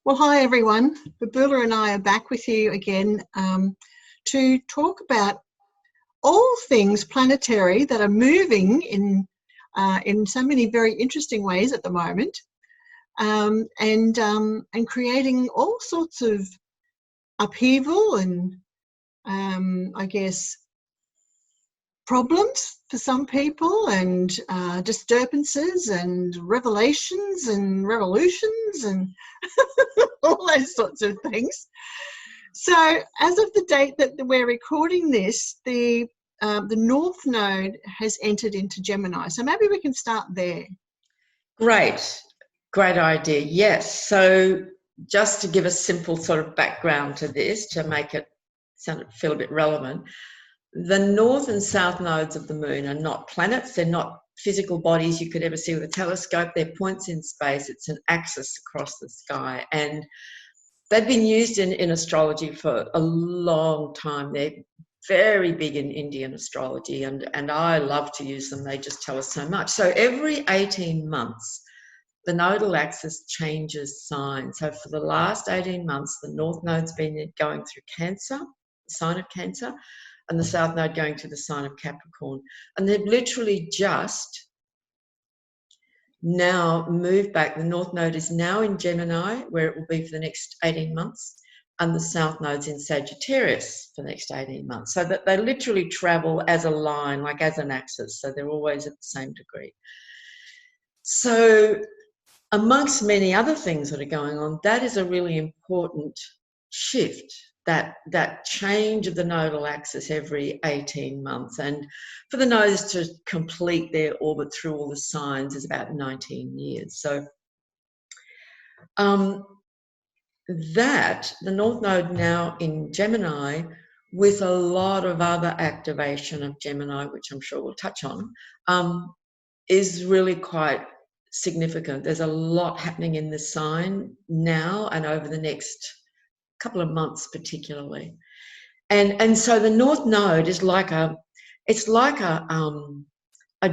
Well, hi everyone. Babula and I are back with you again to talk about all things planetary that are moving in so many very interesting ways at the moment, and creating all sorts of upheaval and I guess problems for some people, and disturbances and revelations and revolutions and all those sorts of things. So as of the date that we're recording this, the North Node has entered into Gemini. So maybe we can start there. Great idea. Yes. So just to give a simple sort of background to this, to make it feel a bit relevant, the north and south nodes of the moon are not planets. They're not physical bodies you could ever see with a telescope. They're points in space. It's an axis across the sky. And they've been used in astrology for a long time. They're very big in Indian astrology, and I love to use them. They just tell us so much. So every 18 months, the nodal axis changes sign. So for the last 18 months, the north node's been going through Cancer, the sign of Cancer, and the south node going to the sign of Capricorn. And they've literally just now moved back. The north node is now in Gemini, where it will be for the next 18 months, and the south node's in Sagittarius for the next 18 months. So that they literally travel as a line, like as an axis. So they're always at the same degree. So amongst many other things that are going on, that is a really important shift. That change of the nodal axis every 18 months. And for the nodes to complete their orbit through all the signs is about 19 years. So the North Node now in Gemini, with a lot of other activation of Gemini, which I'm sure we'll touch on, is really quite significant. There's a lot happening in the sign now and over the next couple of months particularly, and so the North Node is like a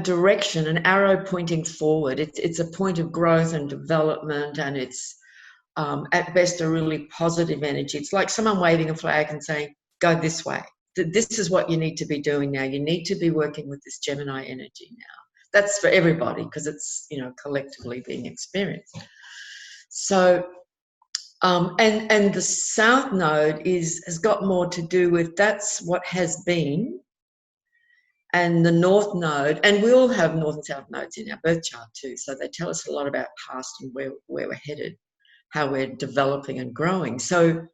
direction, an arrow pointing forward. It's a point of growth and development, and it's at best a really positive energy. It's like someone waving a flag and saying, go this way. This is what you need to be doing now. You need to be working with this Gemini energy now. That's for everybody because it's, collectively being experienced. So and the south node has got more to do with, that's what has been, and the north node, and we all have north and south nodes in our birth chart too, so they tell us a lot about past and where we're headed, how we're developing and growing. So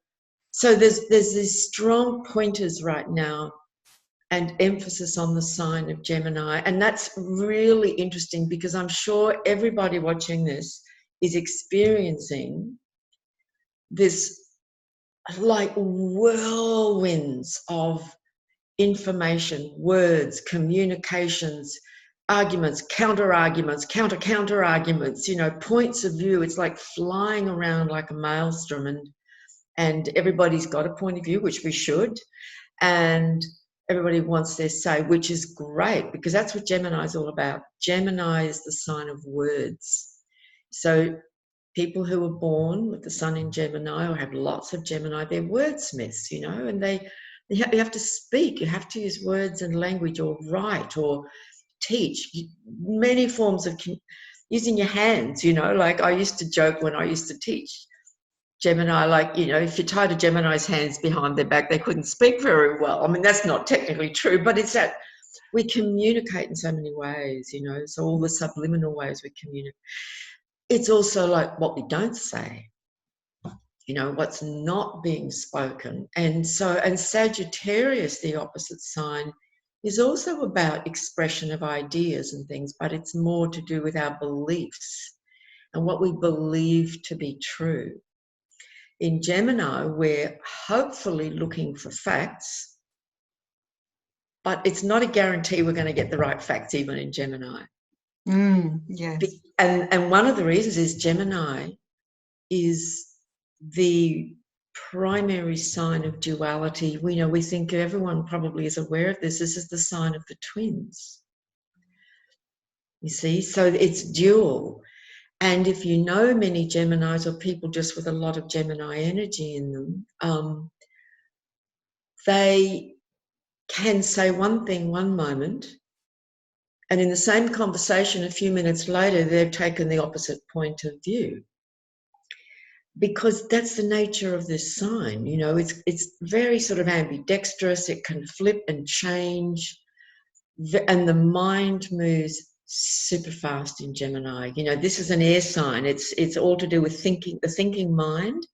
there's these strong pointers right now and emphasis on the sign of Gemini, and that's really interesting because I'm sure everybody watching this is experiencing this like whirlwinds of information, words, communications, arguments, counter-arguments, counter-arguments, points of view. It's like flying around like a maelstrom, and everybody's got a point of view, which we should, and everybody wants their say, which is great because that's what Gemini is all about. Gemini is the sign of words. So people who are born with the sun in Gemini or have lots of Gemini, they're wordsmiths, and you have to speak. You have to use words and language, or write, or teach. Many forms of using your hands, like I used to joke when I used to teach Gemini, like, if you tied a Gemini's hands behind their back, they couldn't speak very well. I mean, that's not technically true, but it's that we communicate in so many ways, so all the subliminal ways we communicate. It's also like what we don't say, what's not being spoken. And Sagittarius, the opposite sign, is also about expression of ideas and things, but it's more to do with our beliefs and what we believe to be true. In Gemini, we're hopefully looking for facts, but it's not a guarantee we're going to get the right facts even in Gemini. Yes. And one of the reasons is Gemini is the primary sign of duality. We think everyone probably is aware of this. This is the sign of the twins. You see, so it's dual. And if you know many Geminis or people just with a lot of Gemini energy in them, they can say one thing one moment, and in the same conversation a few minutes later, they've taken the opposite point of view. Because that's the nature of this sign, you know, it's very sort of ambidextrous. It can flip and change, and the mind moves super fast in Gemini. You know, this is an air sign. It's all to do with thinking, the thinking mind,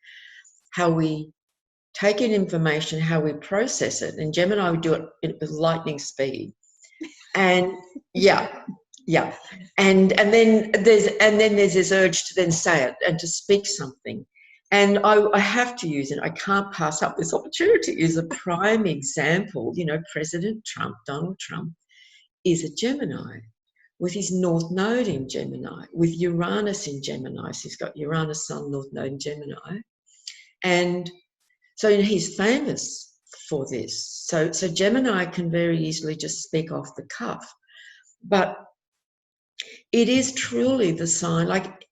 how we take in information, how we process it. And Gemini would do it with lightning speed. And yeah. And then there's this urge to then say it and to speak something. And I have to use it. I can't pass up this opportunity. Is a prime example. You know, President Trump, Donald Trump, is a Gemini with his North Node in Gemini, with Uranus in Gemini. So he's got Uranus, Sun, North Node in Gemini. And so, you know, he's famous for this. So Gemini can very easily just speak off the cuff. But it is truly the sign, like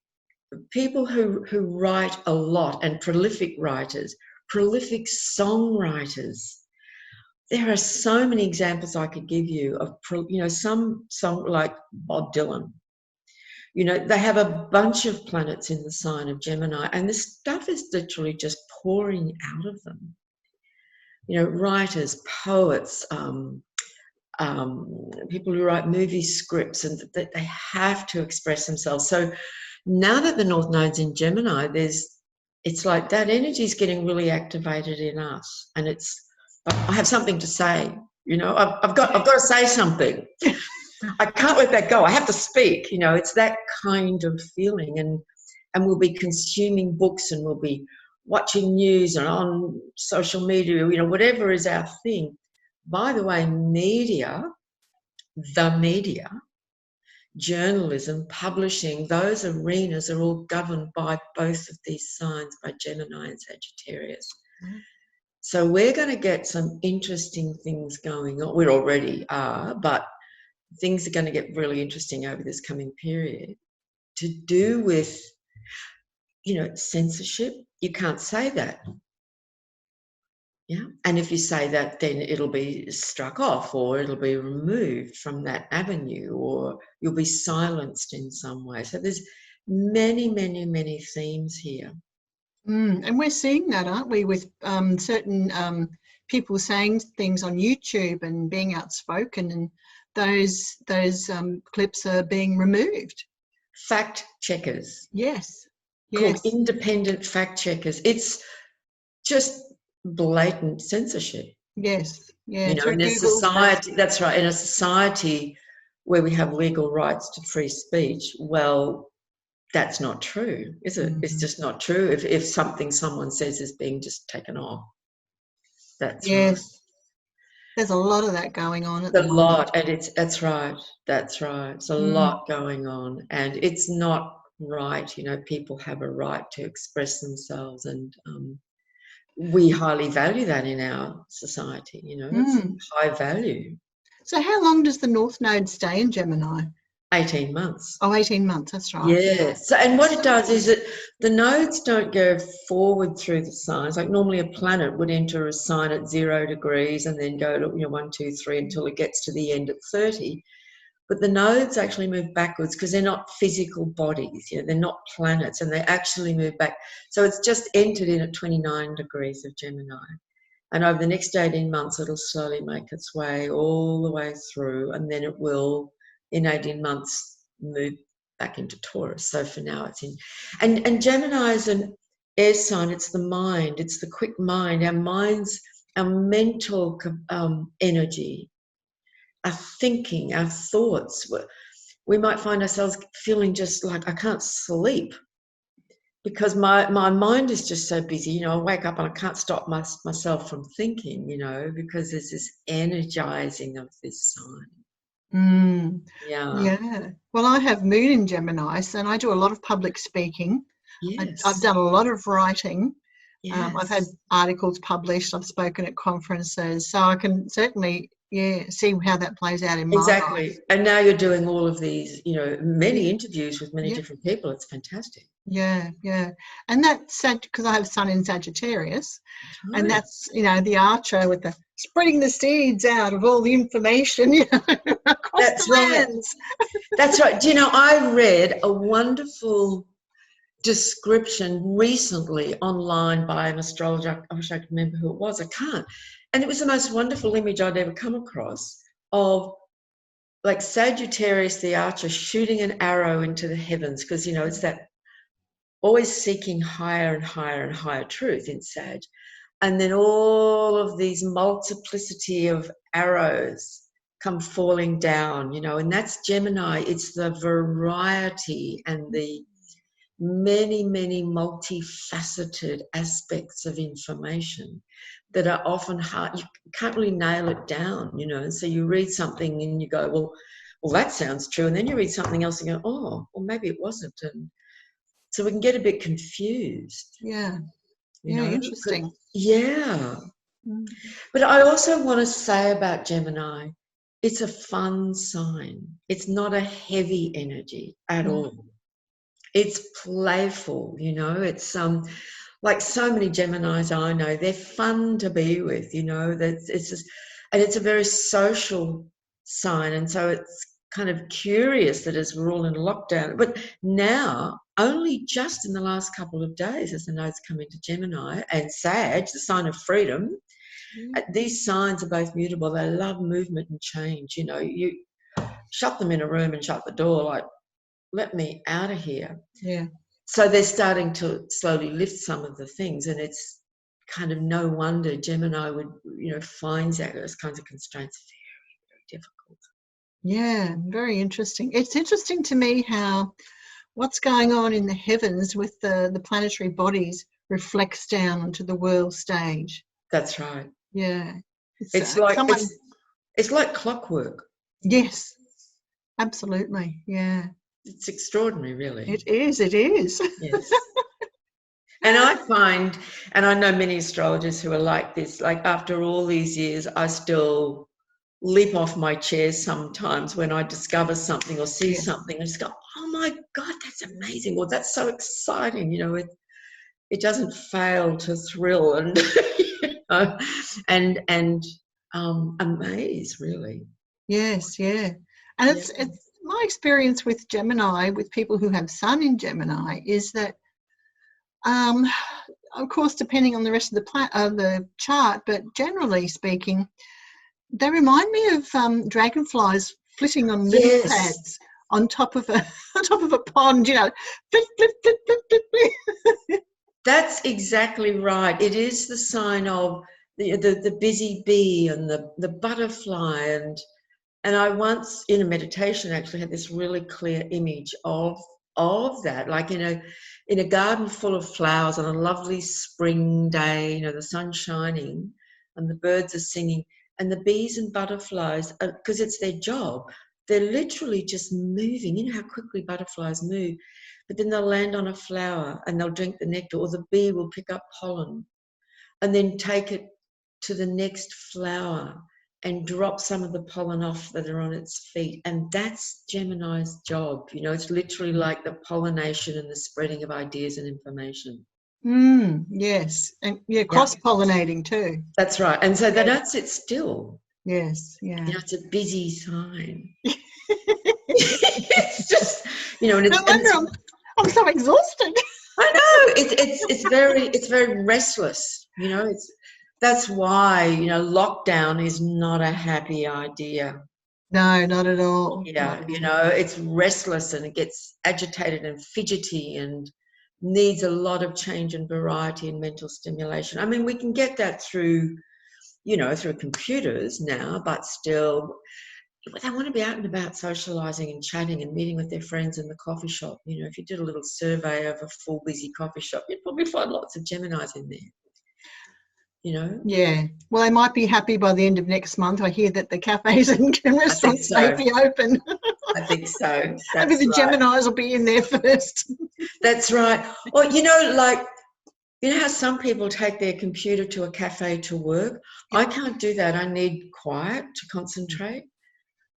people who write a lot, and prolific writers, prolific songwriters. There are so many examples I could give you of, you know, some like Bob Dylan. You know, they have a bunch of planets in the sign of Gemini, and this stuff is literally just pouring out of them. You know, writers, poets, people who write movie scripts, and that they have to express themselves. So now that the North Node's in Gemini, it's like that energy is getting really activated in us, and I have something to say. You know, I've got to say something. I can't let that go. I have to speak. You know, it's that kind of feeling, and we'll be consuming books, and we'll be watching news and on social media. You know, whatever is our thing. By the way, the media, journalism, publishing, those arenas are all governed by both of these signs, by Gemini and Sagittarius. Mm-hmm. So we're going to get some interesting things going on. We already are, but things are going to get really interesting over this coming period to do with, you know, censorship. You can't say that. Yeah. And if you say that, then it'll be struck off, or it'll be removed from that avenue, or you'll be silenced in some way. So there's many, many, many themes here. And we're seeing that, aren't we, with certain people saying things on YouTube and being outspoken, and those clips are being removed. Fact checkers. Yes. Called independent fact checkers. It's just blatant censorship. Yes. Yeah. You know, in a society, that's right, in a society where we have legal rights to free speech, well, that's not true, is it? Mm-hmm. It's just not true if someone says is being just taken off. That's right. There's a lot of that going on at the moment. A lot, and that's right. It's a lot going on, and it's not right. You know, people have a right to express themselves, and we highly value that in our society. You know, it's high value. So how long does the North Node stay in Gemini? 18 months. Oh, 18 months, that's right. Yeah. So, and what it does is that the nodes don't go forward through the signs. Like normally a planet would enter a sign at 0 degrees and then go to, 1, 2, 3 until it gets to the end at 30. But the nodes actually move backwards because they're not physical bodies, they're not planets, and they actually move back. So it's just entered in at 29 degrees of Gemini. And over the next 18 months, it'll slowly make its way all the way through, and then it will, in 18 months, move back into Taurus. So for now it's in. And Gemini is an air sign. It's the mind. It's the quick mind. Our minds, our mental energy, our thinking, our thoughts. We might find ourselves feeling just like, I can't sleep because my mind is just so busy. I wake up and I can't stop myself from thinking, because there's this energizing of this sign. Yeah. Well, I have Moon in Gemini, and I do a lot of public speaking. Yes. I've done a lot of writing. Yes. I've had articles published. I've spoken at conferences, so I can certainly Yeah, see how that plays out in my Exactly. life. And now you're doing all of these, many interviews with many Yep. different people. It's fantastic. Yeah, yeah. And that's because I have Sun in Sagittarius, and Right. that's, the archer with the spreading the seeds out of all the information, across That's the right. lands. That's right. Do you know, I read a wonderful description recently online by an astrologer. I wish I could remember who it was. I can't. And it was the most wonderful image I'd ever come across of like Sagittarius, the archer, shooting an arrow into the heavens, because, it's that always seeking higher and higher and higher truth in Sag. And then all of these multiplicity of arrows come falling down, and that's Gemini. It's the variety and the many, many multifaceted aspects of information that are often hard. You can't really nail it down, and so you read something and you go, well, that sounds true. And then you read something else and you go, oh, well, maybe it wasn't. And so we can get a bit confused. Yeah, You know, interesting. yeah. Mm. But I also want to say about Gemini, it's a fun sign. It's not a heavy energy at all. It's playful, it's like so many Geminis I know, they're fun to be with, that it's just, and it's a very social sign. And so it's kind of curious that as we're all in lockdown, but now only just in the last couple of days as the nodes come into Gemini and Sag, the sign of freedom. These signs are both mutable. They love movement and change. You shut them in a room and shut the door, like, let me out of here. Yeah. So they're starting to slowly lift some of the things, and it's kind of no wonder Gemini would, finds out those kinds of constraints very, very difficult. Yeah, very interesting. It's interesting to me how what's going on in the heavens with the planetary bodies reflects down onto the world stage. That's right. Yeah. It's like clockwork. Yes, absolutely. Yeah. It's extraordinary, really. It is. Yes. And I find, and I know many astrologers who are like this, like after all these years, I still leap off my chair sometimes when I discover something or see something and just go, oh my God, that's amazing. Or that's so exciting. It doesn't fail to thrill and amaze, really. Yes, yeah. And it's my experience with Gemini, with people who have Sun in Gemini, is that of course, depending on the rest of the chart, but generally speaking, they remind me of dragonflies flitting on lily pads on top of a pond. Flit, flit, flit, flit, flit, flit. That's exactly right. It is the sign of the busy bee and the butterfly, and I once in a meditation actually had this really clear image of that, like in a garden full of flowers on a lovely spring day, the sun's shining and the birds are singing, and the bees and butterflies, because it's their job, they're literally just moving. You know how quickly butterflies move, but then they'll land on a flower and they'll drink the nectar, or the bee will pick up pollen and then take it to the next flower and drop some of the pollen off that are on its feet. And that's Gemini's job. It's literally like the pollination and the spreading of ideas and information. Yes. And cross-pollinating too. That's right. And so they don't sit still. Yes, yeah. It's a busy sign. It's just, and it's... No wonder I'm so exhausted. I know. It's very restless, That's why, lockdown is not a happy idea. No, not at all. Yeah, it's restless and it gets agitated and fidgety and needs a lot of change and variety and mental stimulation. I mean, we can get that through, through computers now, but still, they want to be out and about socialising and chatting and meeting with their friends in the coffee shop. If you did a little survey of a full busy coffee shop, you'd probably find lots of Geminis in there. Yeah. Well, they might be happy by the end of next month. I hear that the cafes and restaurants may be open. I think so. Maybe the Geminis will be in there first. That's right. Or, like You know how some people take their computer to a cafe to work? I can't do that. I need quiet to concentrate.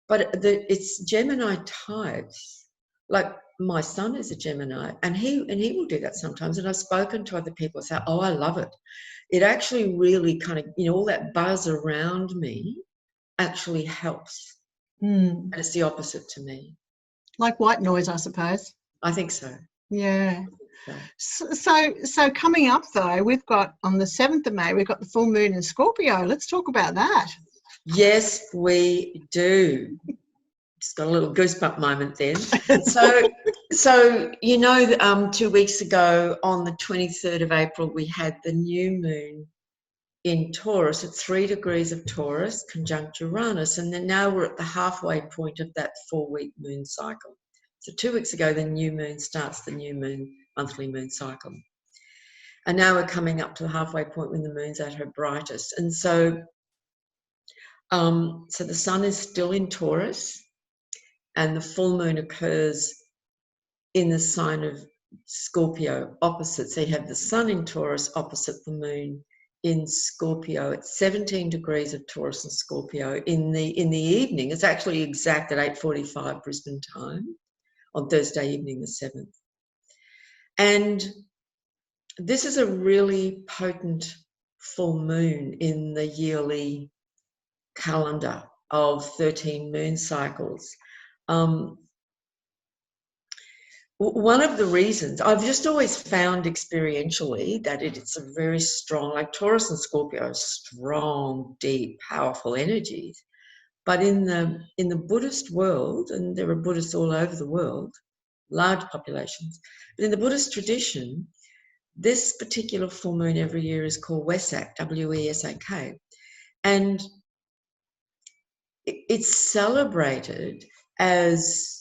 But it's Gemini types. Like my son is a Gemini, and he will do that sometimes. And I've spoken to other people and say, "Oh, I love it. It actually really kind of, all that buzz around me actually helps." And it's the opposite to me. Like white noise, I suppose. I think so. Yeah. So coming up though, we've got on the 7th of May, we've got the full moon in Scorpio. Let's talk about that. Yes, we do. Just got a little goosebump moment then. So 2 weeks ago on the 23rd of April, we had the new moon in Taurus at 3 degrees of Taurus, conjunct Uranus, and then now we're at the halfway point of that 4-week moon cycle. So 2 weeks ago, the new moon starts the new moon, monthly moon cycle. And now we're coming up to the halfway point when the moon's at her brightest. And so the sun is still in Taurus, and the full moon occurs in the sign of Scorpio, opposite. So you have the sun in Taurus opposite the moon in Scorpio at 17 degrees of Taurus and Scorpio in the evening. It's actually exact at 8:45 Brisbane time on Thursday evening, the 7th. And this is a really potent full moon in the yearly calendar of 13 moon cycles. One of the reasons I've just always found experientially that it's a very strong, like Taurus and Scorpio are strong, deep, powerful energies. But in the Buddhist world, and there are Buddhists all over the world, large populations, but in the Buddhist tradition, this particular full moon every year is called Wesak, W-E-S-A-K. And it's celebrated as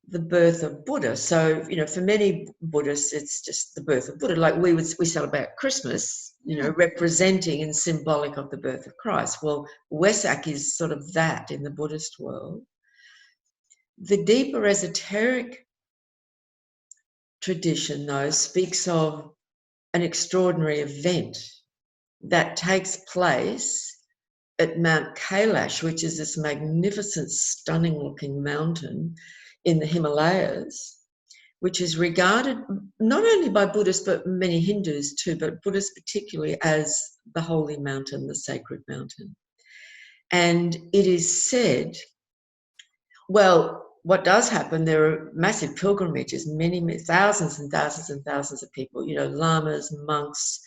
the birth of Buddha. So, for many Buddhists, it's just the birth of Buddha. Like we celebrate Christmas, representing and symbolic of the birth of Christ. Well, Wesak is sort of that in the Buddhist world. The deeper esoteric tradition, though, speaks of an extraordinary event that takes place at Mount Kailash, which is this magnificent, stunning-looking mountain in the Himalayas, which is regarded not only by Buddhists but many Hindus too, but Buddhists particularly, as the holy mountain, the sacred mountain. And it is said, well, what does happen, there are massive pilgrimages, many thousands and thousands and thousands of people, lamas, monks,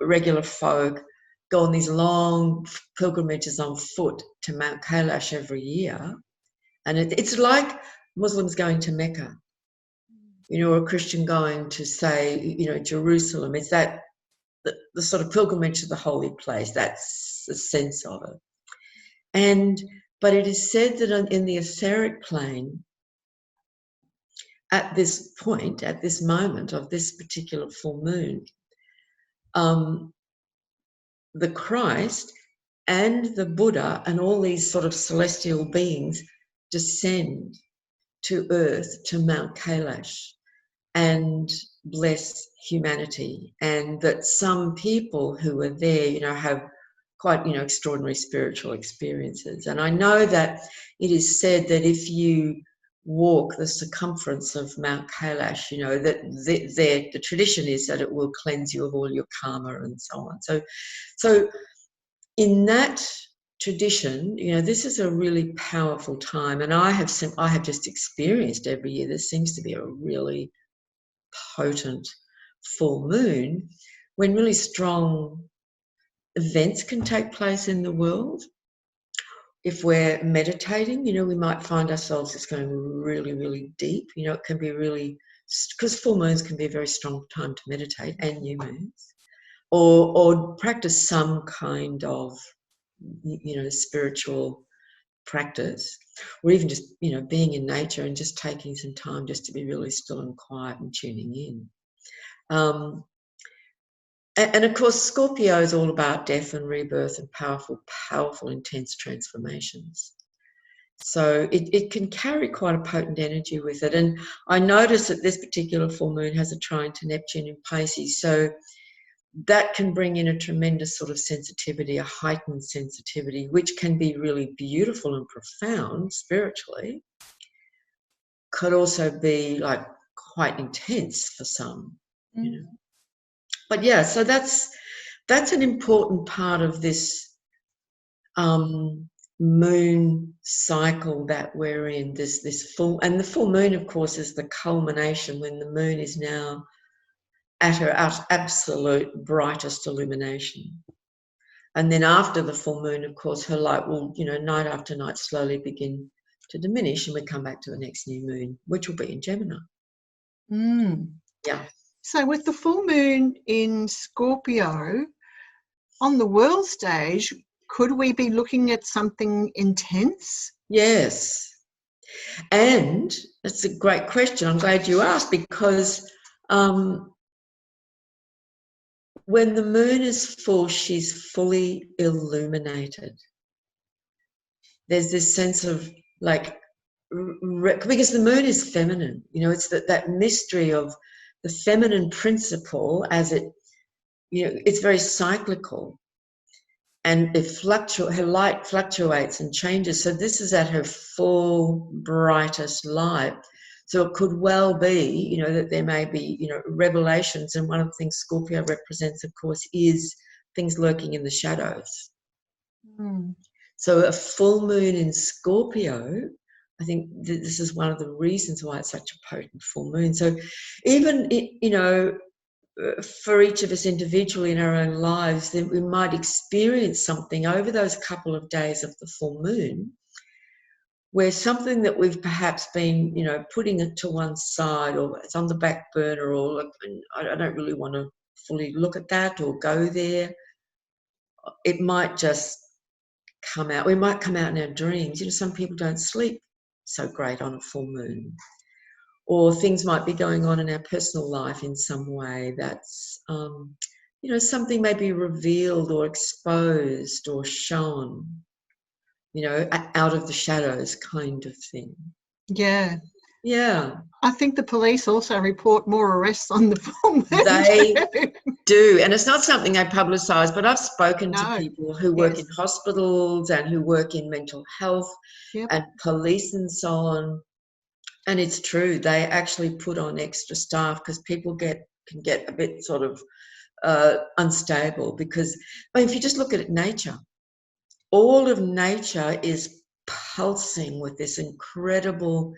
regular folk, go on these long pilgrimages on foot to Mount Kailash every year. And it's like Muslims going to Mecca, or a Christian going to, say, Jerusalem. It's that the sort of pilgrimage to the holy place. That's the sense of it. But it is said that in the etheric plane, at this point, at this moment of this particular full moon, the Christ and the Buddha and all these sort of celestial beings descend to earth, to Mount Kailash, and bless humanity. And that some people who are there, have quite, extraordinary spiritual experiences. And I know that it is said that if you walk the circumference of Mount Kailash, that the tradition is that it will cleanse you of all your karma and so on. So in that tradition, this is a really powerful time, and I have just experienced every year there seems to be a really potent full moon when really strong events can take place in the world. If we're meditating, we might find ourselves just going really, really deep. It can be really, because full moons can be a very strong time to meditate, and new moons, or practice some kind of, spiritual practice, or even just, being in nature and just taking some time just to be really still and quiet and tuning in. And of course, Scorpio is all about death and rebirth and powerful, powerful, intense transformations. So it can carry quite a potent energy with it. And I notice that this particular full moon has a trine to Neptune in Pisces. So that can bring in a tremendous sort of sensitivity, a heightened sensitivity, which can be really beautiful and profound spiritually. Could also be like quite intense for some, you know. But yeah, so that's an important part of this moon cycle that we're in. This full, and the full moon, of course, is the culmination when the moon is now at her absolute brightest illumination. And then after the full moon, of course, her light will, you know, night after night slowly begin to diminish, and we come back to the next new moon, which will be in Gemini. Yeah. So with the full moon in Scorpio, on the world stage, could we be looking at something intense? Yes. And that's a great question. I'm glad you asked, because when the moon is full, she's fully illuminated. There's this sense of like, because the moon is feminine, you know, it's that mystery of the feminine principle as it, you know, it's very cyclical, and her light fluctuates and changes. So this is at her full, brightest light. So it could well be, you know, that there may be, you know, revelations. And one of the things Scorpio represents, of course, is things lurking in the shadows. So a full moon in Scorpio, I think this is one of the reasons why it's such a potent full moon. So even, you know, for each of us individually in our own lives, then we might experience something over those couple of days of the full moon where something that we've perhaps been, you know, putting it to one side, or it's on the back burner, or I don't really want to fully look at that or go there. It might just come out. We might come out in our dreams. You know, some people don't sleep so great on a full moon. Or things might be going on in our personal life in some way that's, you know, something may be revealed or exposed or shown, you know, out of the shadows kind of thing. Yeah. Yeah. I think the police also report more arrests on the full moon. They do. And it's not something they publicise, but I've spoken No. to people who work in hospitals and who work in mental health and police and so on. And it's true, they actually put on extra staff because people can get a bit sort of unstable. Because, I mean, if you just look at nature, all of nature is pulsing with this incredible,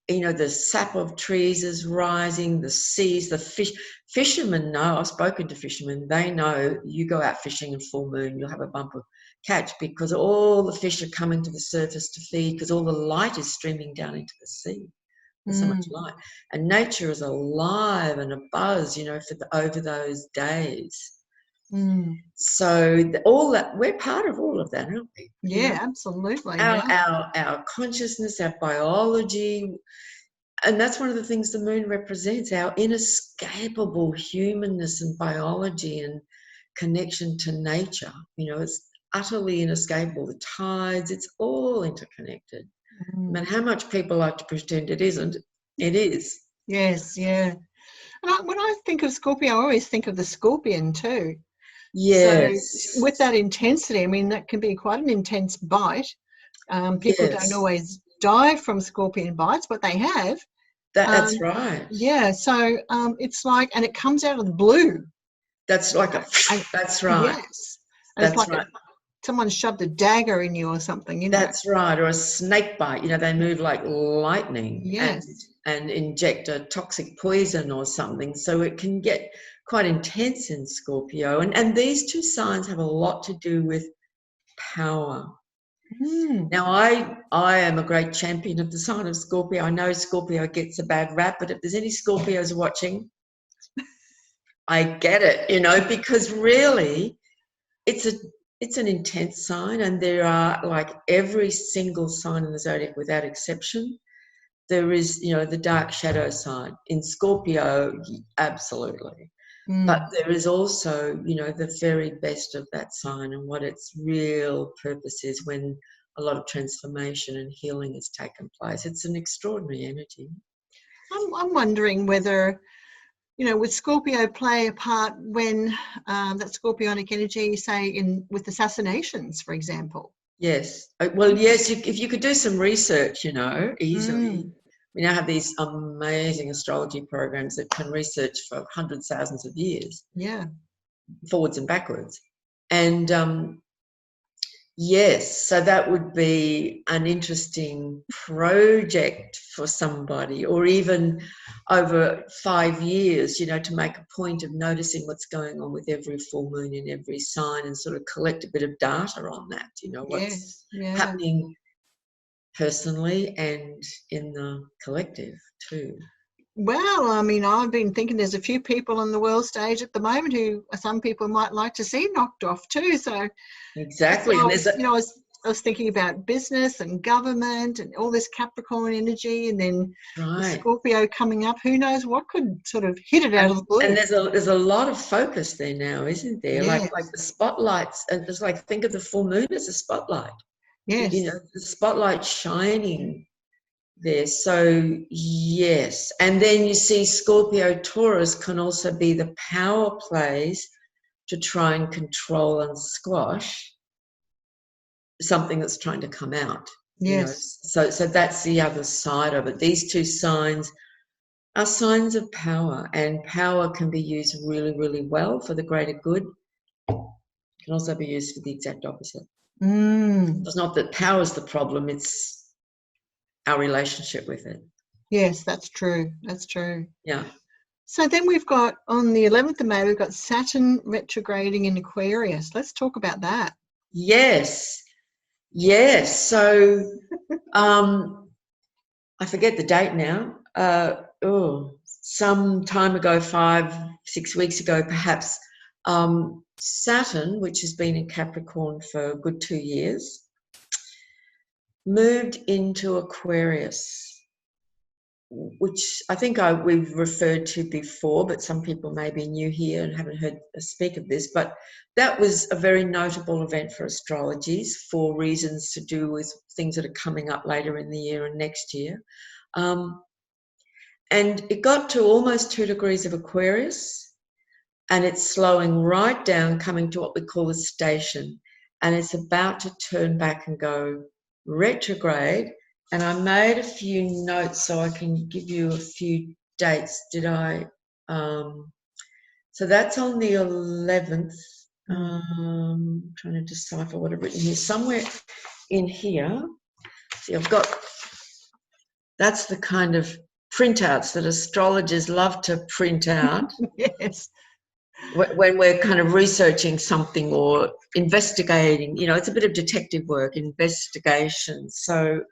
you know, the sap of trees is rising, the seas, the fishermen know, I've spoken to fishermen, they know you go out fishing in full moon, you'll have a bumper catch, because all the fish are coming to the surface to feed, because all the light is streaming down into the sea. There's so much light, and nature is alive and abuzz, you know, over those days. So all that, we're part of all of that, aren't we? Yeah, you know? absolutely. Our consciousness, our biology, and that's one of the things the moon represents, our inescapable humanness and biology and connection to nature. You know, it's utterly inescapable. The tides, it's all interconnected. I mean, how much people like to pretend it isn't, it is. Yes, yeah. And when I think of Scorpio, I always think of the scorpion too. Yes. So with that intensity, I mean, that can be quite an intense bite. People don't always die from scorpion bites, but they have. That's right. Yeah, so it's like, and it comes out of the blue. That's like that's right. Yes. And that's it's like right. Someone shoved a dagger in you or something, you know. That's right. Or a snake bite, you know, they move like lightning. Yes. And inject a toxic poison or something. So it can get quite intense in Scorpio. And these two signs have a lot to do with power. Now, I am a great champion of the sign of Scorpio. I know Scorpio gets a bad rap, but if there's any Scorpios watching, I get it, you know, because really it's an intense sign, and there are, like, every single sign in the zodiac without exception, there is, you know, the dark shadow side. In Scorpio, absolutely. But there is also, you know, the very best of that sign and what its real purpose is when a lot of transformation and healing has taken place. It's an extraordinary energy. I'm wondering whether would Scorpio play a part when that Scorpionic energy, say, with assassinations, for example? Yes. Well, yes, if you could do some research, easily. We now have these amazing astrology programs that can research for hundreds, thousands of years. Yeah. Forwards and backwards. And yes, so that would be an interesting project for somebody, or even over 5 years, to make a point of noticing what's going on with every full moon in every sign and sort of collect a bit of data on that, what's happening personally and in the collective too. Well, I mean, I've been thinking there's a few people on the world stage at the moment who some people might like to see knocked off too. So exactly, and I was thinking about business and government and all this Capricorn energy, and then the Scorpio coming up. Who knows what could sort of hit it out of the blue? And there's a lot of focus there now, isn't there? Yes. Like the spotlights, and it's like, think of the full moon as a spotlight. Yes. The spotlight shining there. So yes, and then you see Scorpio Taurus can also be the power plays to try and control and squash something that's trying to come out. Yes. So that's the other side of it. These two signs are signs of power, and power can be used really, really well for the greater good. It can also be used for the exact opposite. It's not that power is the problem, it's our relationship with it. Yes, that's true. That's true. Yeah. So then we've got, on the 11th of May, we've got Saturn retrograding in Aquarius. Let's talk about that. Yes. So I forget the date now. Some time ago, 5-6 weeks ago, perhaps, Saturn, which has been in Capricorn for a good 2 years, moved into Aquarius, which I think we've referred to before, but some people may be new here and haven't heard us speak of this. But that was a very notable event for astrologies for reasons to do with things that are coming up later in the year and next year. And it got to almost 2 degrees of Aquarius, and it's slowing right down, coming to what we call a station, and it's about to turn back and go retrograde. And I made a few notes so I can give you a few dates. Did I? So that's on the 11th. Trying to decipher what I've written here. Somewhere in here, see, that's the kind of printouts that astrologers love to print out. Yes. When we're kind of researching something or investigating, it's a bit of detective work, investigation. So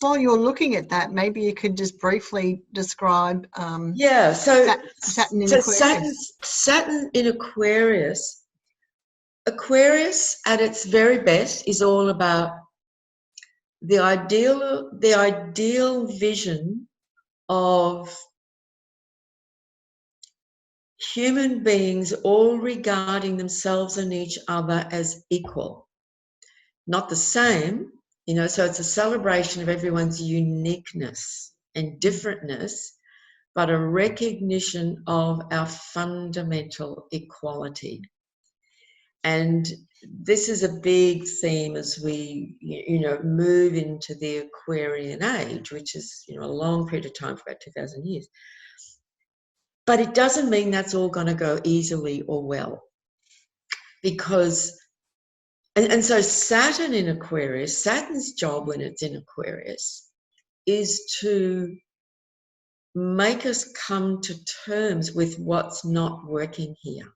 while you're looking at that, maybe you could just briefly describe Saturn in Aquarius. Saturn in Aquarius. Aquarius at its very best is all about the ideal vision of human beings all regarding themselves and each other as equal, not the same, so it's a celebration of everyone's uniqueness and differentness, but a recognition of our fundamental equality. And this is a big theme as we, move into the Aquarian age, which is, a long period of time, for about 2,000 years. But it doesn't mean that's all going to go easily or well, because, and so Saturn in Aquarius, Saturn's job when it's in Aquarius is to make us come to terms with what's not working here.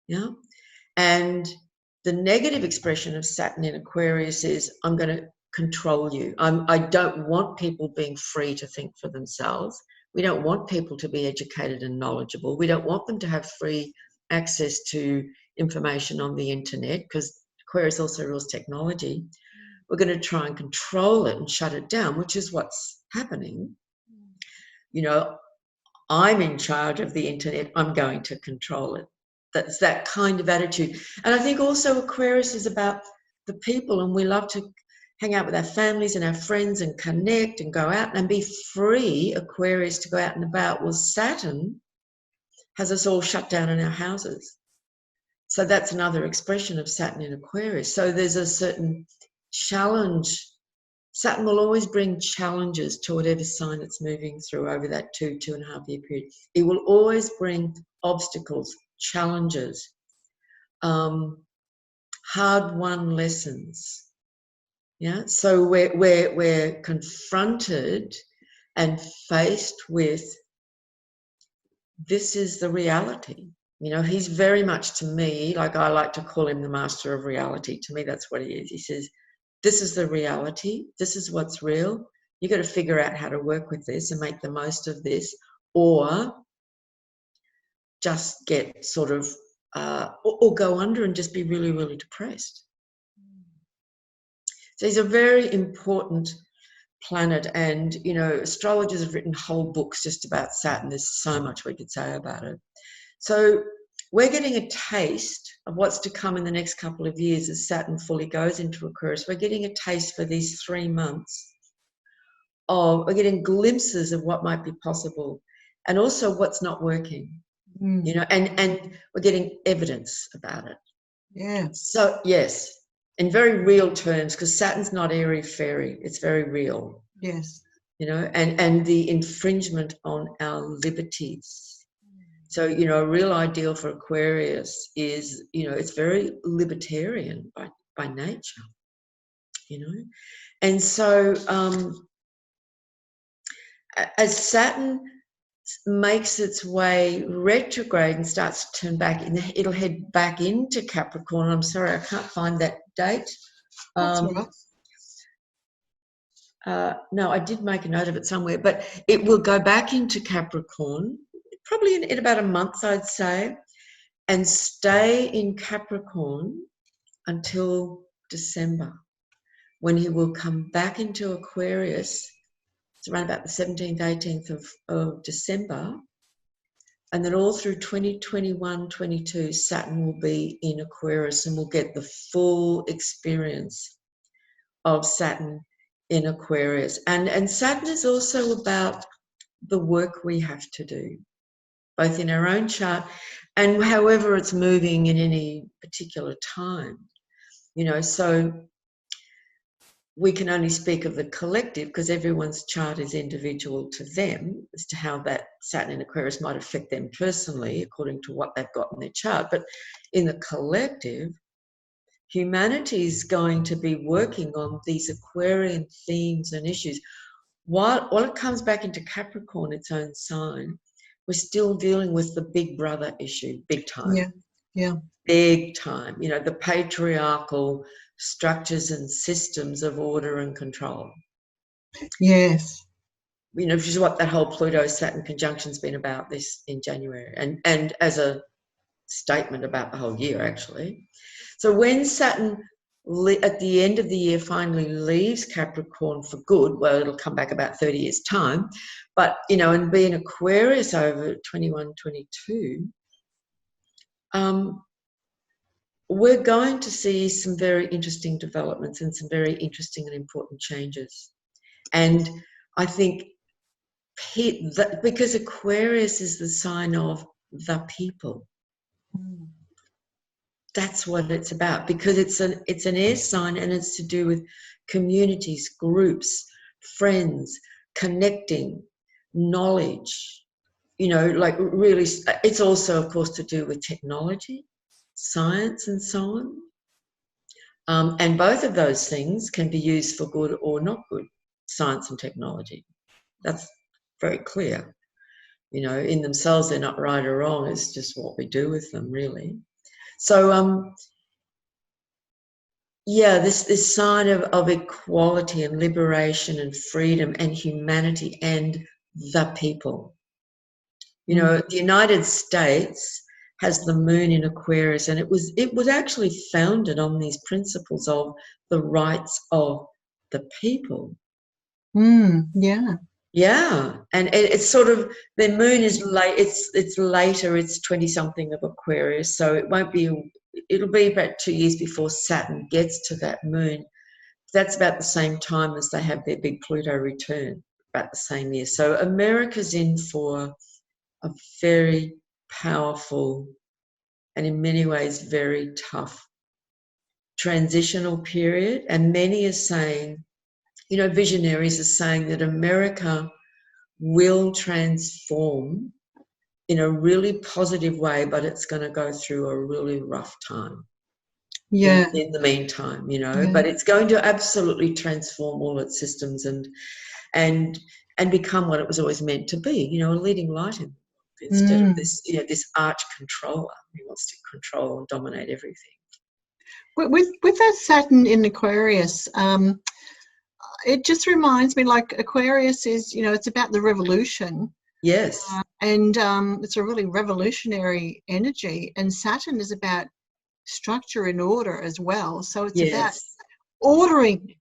Yeah. And the negative expression of Saturn in Aquarius is, I'm going to control you. I don't want people being free to think for themselves. We don't want people to be educated and knowledgeable. We don't want them to have free access to information on the internet, because Aquarius also rules technology. We're going to try and control it and shut it down, which is what's happening. I'm in charge of the internet. I'm going to control it. That's that kind of attitude. And I think also Aquarius is about the people, and we love to hang out with our families and our friends and connect and go out and be free, Aquarius, to go out and about. Well, Saturn has us all shut down in our houses. So that's another expression of Saturn in Aquarius. So there's a certain challenge. Saturn will always bring challenges to whatever sign it's moving through over that 2.5 year period. It will always bring obstacles, challenges, hard-won lessons. Yeah, so we're confronted and faced with, this is the reality. You know, he's very much, to me, like I like to call him the master of reality. To me, that's what he is. He says, this is the reality. This is what's real. You've got to figure out how to work with this and make the most of this, or just get sort of, or go under and just be really, really depressed. So he's a very important planet, and, you know, astrologers have written whole books just about Saturn. There's so much we could say about it. So we're getting a taste of what's to come in the next couple of years as Saturn fully goes into Aquarius. We're getting a taste for these 3 months of, we're getting glimpses of what might be possible and also what's not working, you know, and we're getting evidence about it. Yeah. So, yes, in very real terms, because Saturn's not airy-fairy, it's very real. Yes. You know, and the infringement on our liberties. So, you know, a real ideal for Aquarius is, you know, it's very libertarian by nature, you know. And so as Saturn makes its way retrograde and starts to turn back, it'll head back into Capricorn. I'm sorry, I can't find that date. That's all right. No, I did make a note of it somewhere, but it will go back into Capricorn, probably in about a month, I'd say, and stay in Capricorn until December, when he will come back into Aquarius. It's around about the 17th, 18th of December. And then all through 2021, 22, Saturn will be in Aquarius, and we'll get the full experience of Saturn in Aquarius. And Saturn is also about the work we have to do, both in our own chart and however it's moving in any particular time. You know, so we can only speak of the collective because everyone's chart is individual to them as to how that Saturn in Aquarius might affect them personally according to what they've got in their chart. But in the collective, humanity is going to be working on these Aquarian themes and issues. While it comes back into Capricorn, its own sign, we're still dealing with the big brother issue, big time. Yeah, yeah. Big time. You know, the patriarchal structures and systems of order and control. Yes. You know, which is what that whole Pluto-Saturn conjunction's been about this in January, and as a statement about the whole year, actually. So when Saturn at the end of the year finally leaves Capricorn for good, well, it'll come back about 30 years' time, but, you know, and be in Aquarius over 21, 22, we're going to see some very interesting developments and some very interesting and important changes. And I think because Aquarius is the sign of the people, that's what it's about, because it's an air sign, and it's to do with communities, groups, friends, connecting, knowledge, you know, like really. It's also, of course, to do with technology, science, and so on. And both of those things can be used for good or not good, science and technology. That's very clear. You know, in themselves, they're not right or wrong. It's just what we do with them, really. So, yeah, this sign of equality and liberation and freedom and humanity and the people. You know, the United States has the moon in Aquarius, and it was actually founded on these principles of the rights of the people. Yeah. Yeah, and it's sort of, the moon is late. It's later. It's 20-something of Aquarius, so it won't be. It'll be about 2 years before Saturn gets to that moon that's about the same time as they have their big Pluto return, about the same year. So America's in for a very powerful and in many ways very tough transitional period. And many are saying, you know, visionaries are saying that America will transform in a really positive way, but it's going to go through a really rough time. Yeah. In the meantime, you know, Yeah. but it's going to absolutely transform all its systems and become what it was always meant to be, you know, a leading light in, instead of this, you know, this arch controller who wants to control and dominate everything. With that Saturn in Aquarius, it just reminds me, like, Aquarius is, you know, it's about the revolution. Yes. And it's a really revolutionary energy. And Saturn is about structure and order as well. So it's about ordering,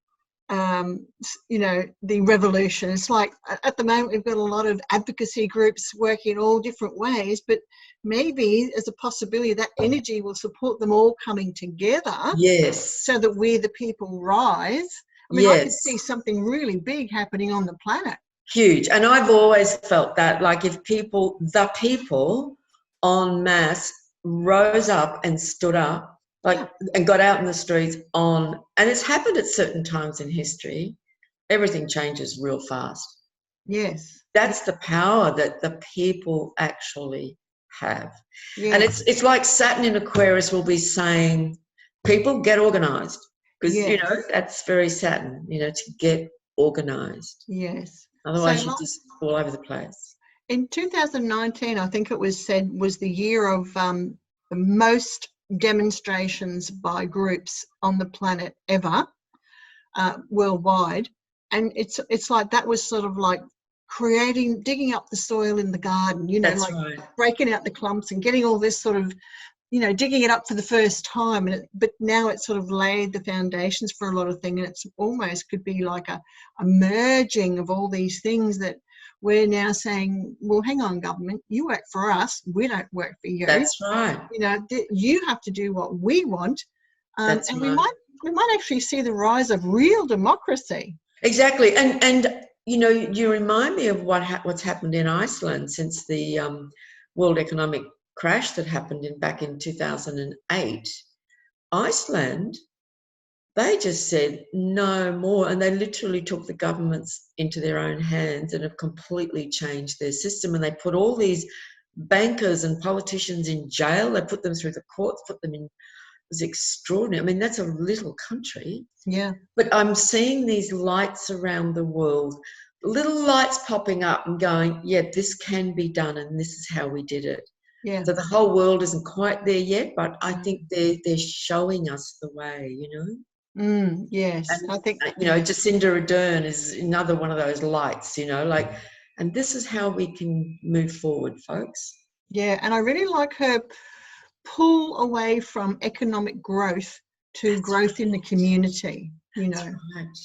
you know, the revolution. It's like at the moment we've got a lot of advocacy groups working in all different ways, but maybe there's a possibility that energy will support them all coming together. Yes. So that we, the people, rise. I mean, I could see something really big happening on the planet. Huge. And I've always felt that, like, if people, the people en masse rose up and stood up, like, and got out in the streets and it's happened at certain times in history, everything changes real fast. Yes. That's the power that the people actually have. Yeah. And it's like Saturn in Aquarius will be saying, people, get organised. Because, you know, that's very Saturn, you know, to get organised. Yes. Otherwise, you're just all over the place. In 2019, I think it was said, was the year of the most demonstrations by groups on the planet ever, worldwide. And it's like that was sort of like digging up the soil in the garden, you know, breaking out the clumps and getting all this sort of, you know, digging it up for the first time. But now it's sort of laid the foundations for a lot of things. And it's almost could be like a merging of all these things that we're now saying, well, hang on, government, you work for us, we don't work for you. That's right. You know, you have to do what we want. And we might actually see the rise of real democracy. Exactly. And you know, you remind me of what's happened in Iceland since the World Economic crash that happened back in 2008. Iceland, they just said no more, and they literally took the governments into their own hands and have completely changed their system. And they put all these bankers and politicians in jail. They put them through the courts, put them in. It was extraordinary. I mean, that's a little country. Yeah. But I'm seeing these lights around the world, little lights popping up and going, yeah, this can be done, and this is how we did it. Yeah. So the whole world isn't quite there yet, but I think they're showing us the way, you know. Yes, and, I think, you know, Jacinda Ardern is another one of those lights, you know, like, and this is how we can move forward, folks. Yeah, and I really like her pull away from economic growth to growth in the community, you know.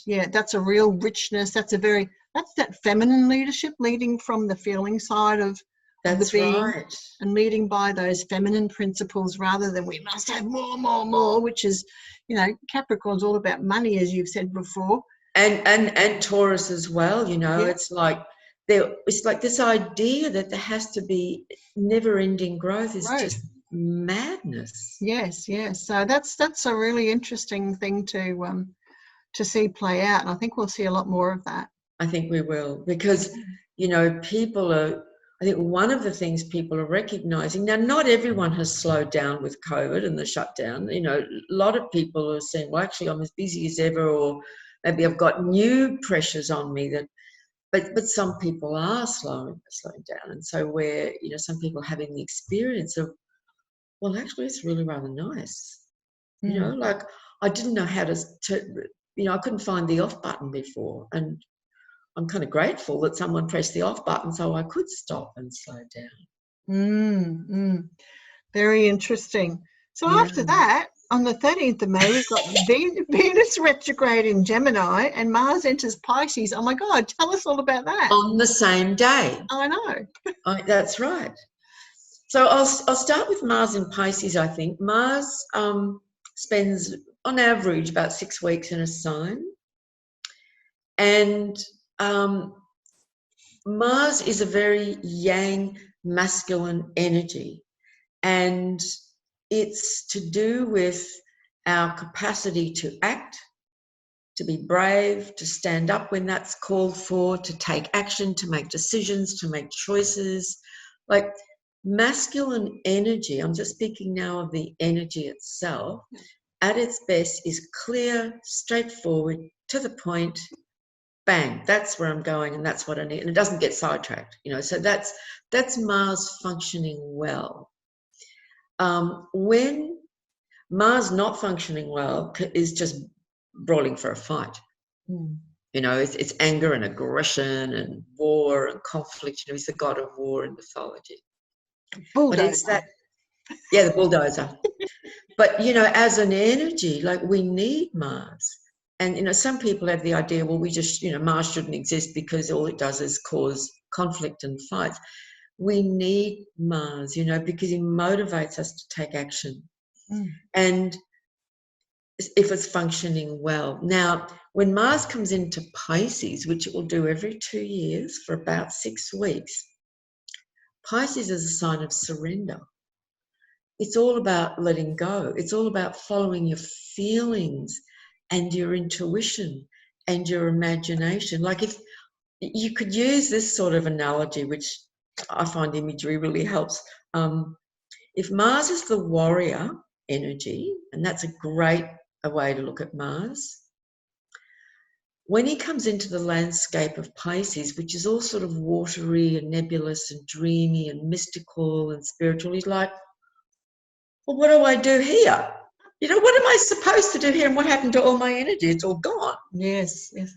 Yeah, that's a real richness. That's that feminine leadership, leading from the feeling side of the being, and leading by those feminine principles rather than we must have more, which is, you know, Capricorn's all about money, as you've said before. And Taurus as well, you know. It's like this idea that there has to be never-ending growth is just madness. Yes. So that's a really interesting thing to see play out, and I think we'll see a lot more of that. I think we will, because, you know, I think one of the things people are recognising now, not everyone has slowed down with COVID and the shutdown. You know, a lot of people are saying, well, actually, I'm as busy as ever, or maybe I've got new pressures on me but some people are slowing down. And so you know, some people are having the experience of, well, actually, it's really rather nice. You know, like, I didn't know how to, you know, I couldn't find the off button before. And I'm kind of grateful that someone pressed the off button so I could stop and slow down. Very interesting. So after that, on the 13th of May, we've got Venus retrograde in Gemini and Mars enters Pisces. Oh my God, tell us all about that. On the same day. I know. That's right. So I'll start with Mars in Pisces, I think. Mars spends, on average, about 6 weeks in a sign. And Mars is a very yang, masculine energy. And it's to do with our capacity to act, to be brave, to stand up when that's called for, to take action, to make decisions, to make choices. Like masculine energy, I'm just speaking now of the energy itself, at its best is clear, straightforward, to the point, bang, that's where I'm going and that's what I need. And it doesn't get sidetracked, you know, so that's Mars functioning well. When Mars not functioning well is just brawling for a fight. You know, it's anger and aggression and war and conflict. You know, he's the god of war in mythology. Bulldozer. But it's that, yeah, the bulldozer. But, you know, as an energy, like we need Mars. And, you know, some people have the idea, well, we just, you know, Mars shouldn't exist because all it does is cause conflict and fights. We need Mars, you know, because he motivates us to take action. And if it's functioning well. Now, when Mars comes into Pisces, which it will do every 2 years for about 6 weeks, Pisces is a sign of surrender. It's all about letting go. It's all about following your feelings and your intuition and your imagination. Like if you could use this sort of analogy, which I find imagery really helps. If Mars is the warrior energy, and that's a great way to look at Mars, when he comes into the landscape of Pisces, which is all sort of watery and nebulous and dreamy and mystical and spiritual, he's like, well, what do I do here? You know, what am I supposed to do here? And what happened to all my energy? It's all gone. Yes, yes.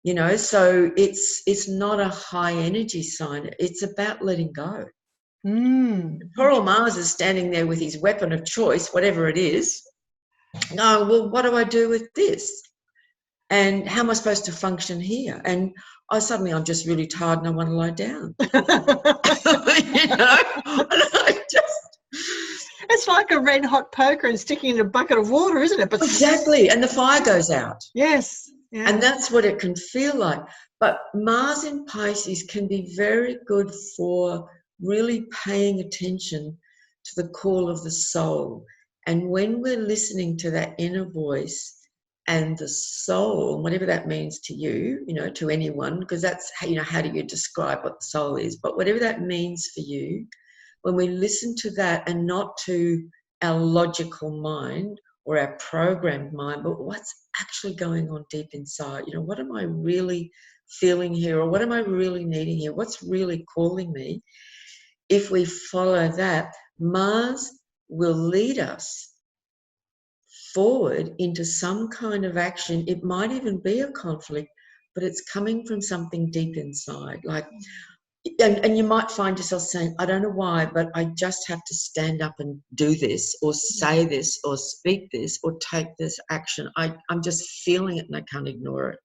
You know, so it's not a high energy sign. It's about letting go. Poor old Mars is standing there with his weapon of choice, whatever it is. No, well, what do I do with this? And how am I supposed to function here? And suddenly I'm just really tired and I want to lie down. You know, it's like a red hot poker and sticking in a bucket of water, isn't it? But exactly, and the fire goes out. Yes. Yeah. And that's what it can feel like. But Mars in Pisces can be very good for really paying attention to the call of the soul. And when we're listening to that inner voice and the soul, whatever that means to you, you know, to anyone, because that's, you know, how do you describe what the soul is? But whatever that means for you, when we listen to that and not to our logical mind or our programmed mind, but what's actually going on deep inside, you know, what am I really feeling here, or what am I really needing here? What's really calling me? If we follow that, Mars will lead us forward into some kind of action. It might even be a conflict, but it's coming from something deep inside. Like, and you might find yourself saying, I don't know why, but I just have to stand up and do this, or say this, or speak this, or take this action. I'm just feeling it and I can't ignore it.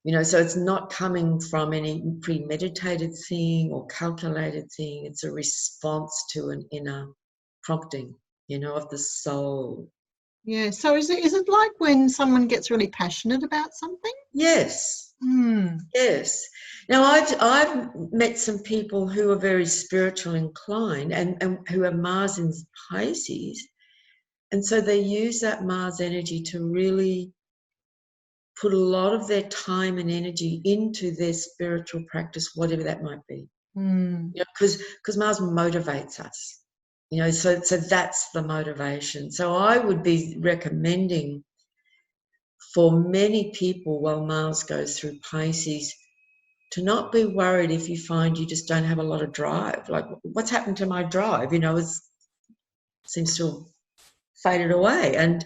You know, so it's not coming from any premeditated thing or calculated thing. It's a response to an inner prompting, you know, of the soul. Yeah. So is it like when someone gets really passionate about something? Yes. Yes. Now, I've met some people who are very spiritual inclined and who have Mars in Pisces, and so they use that Mars energy to really put a lot of their time and energy into their spiritual practice, whatever that might be. You know, because Mars motivates us. You know, so that's the motivation. So I would be recommending for many people while Mars goes through Pisces to not be worried if you find you just don't have a lot of drive. Like, what's happened to my drive? You know, it seems to have faded away, and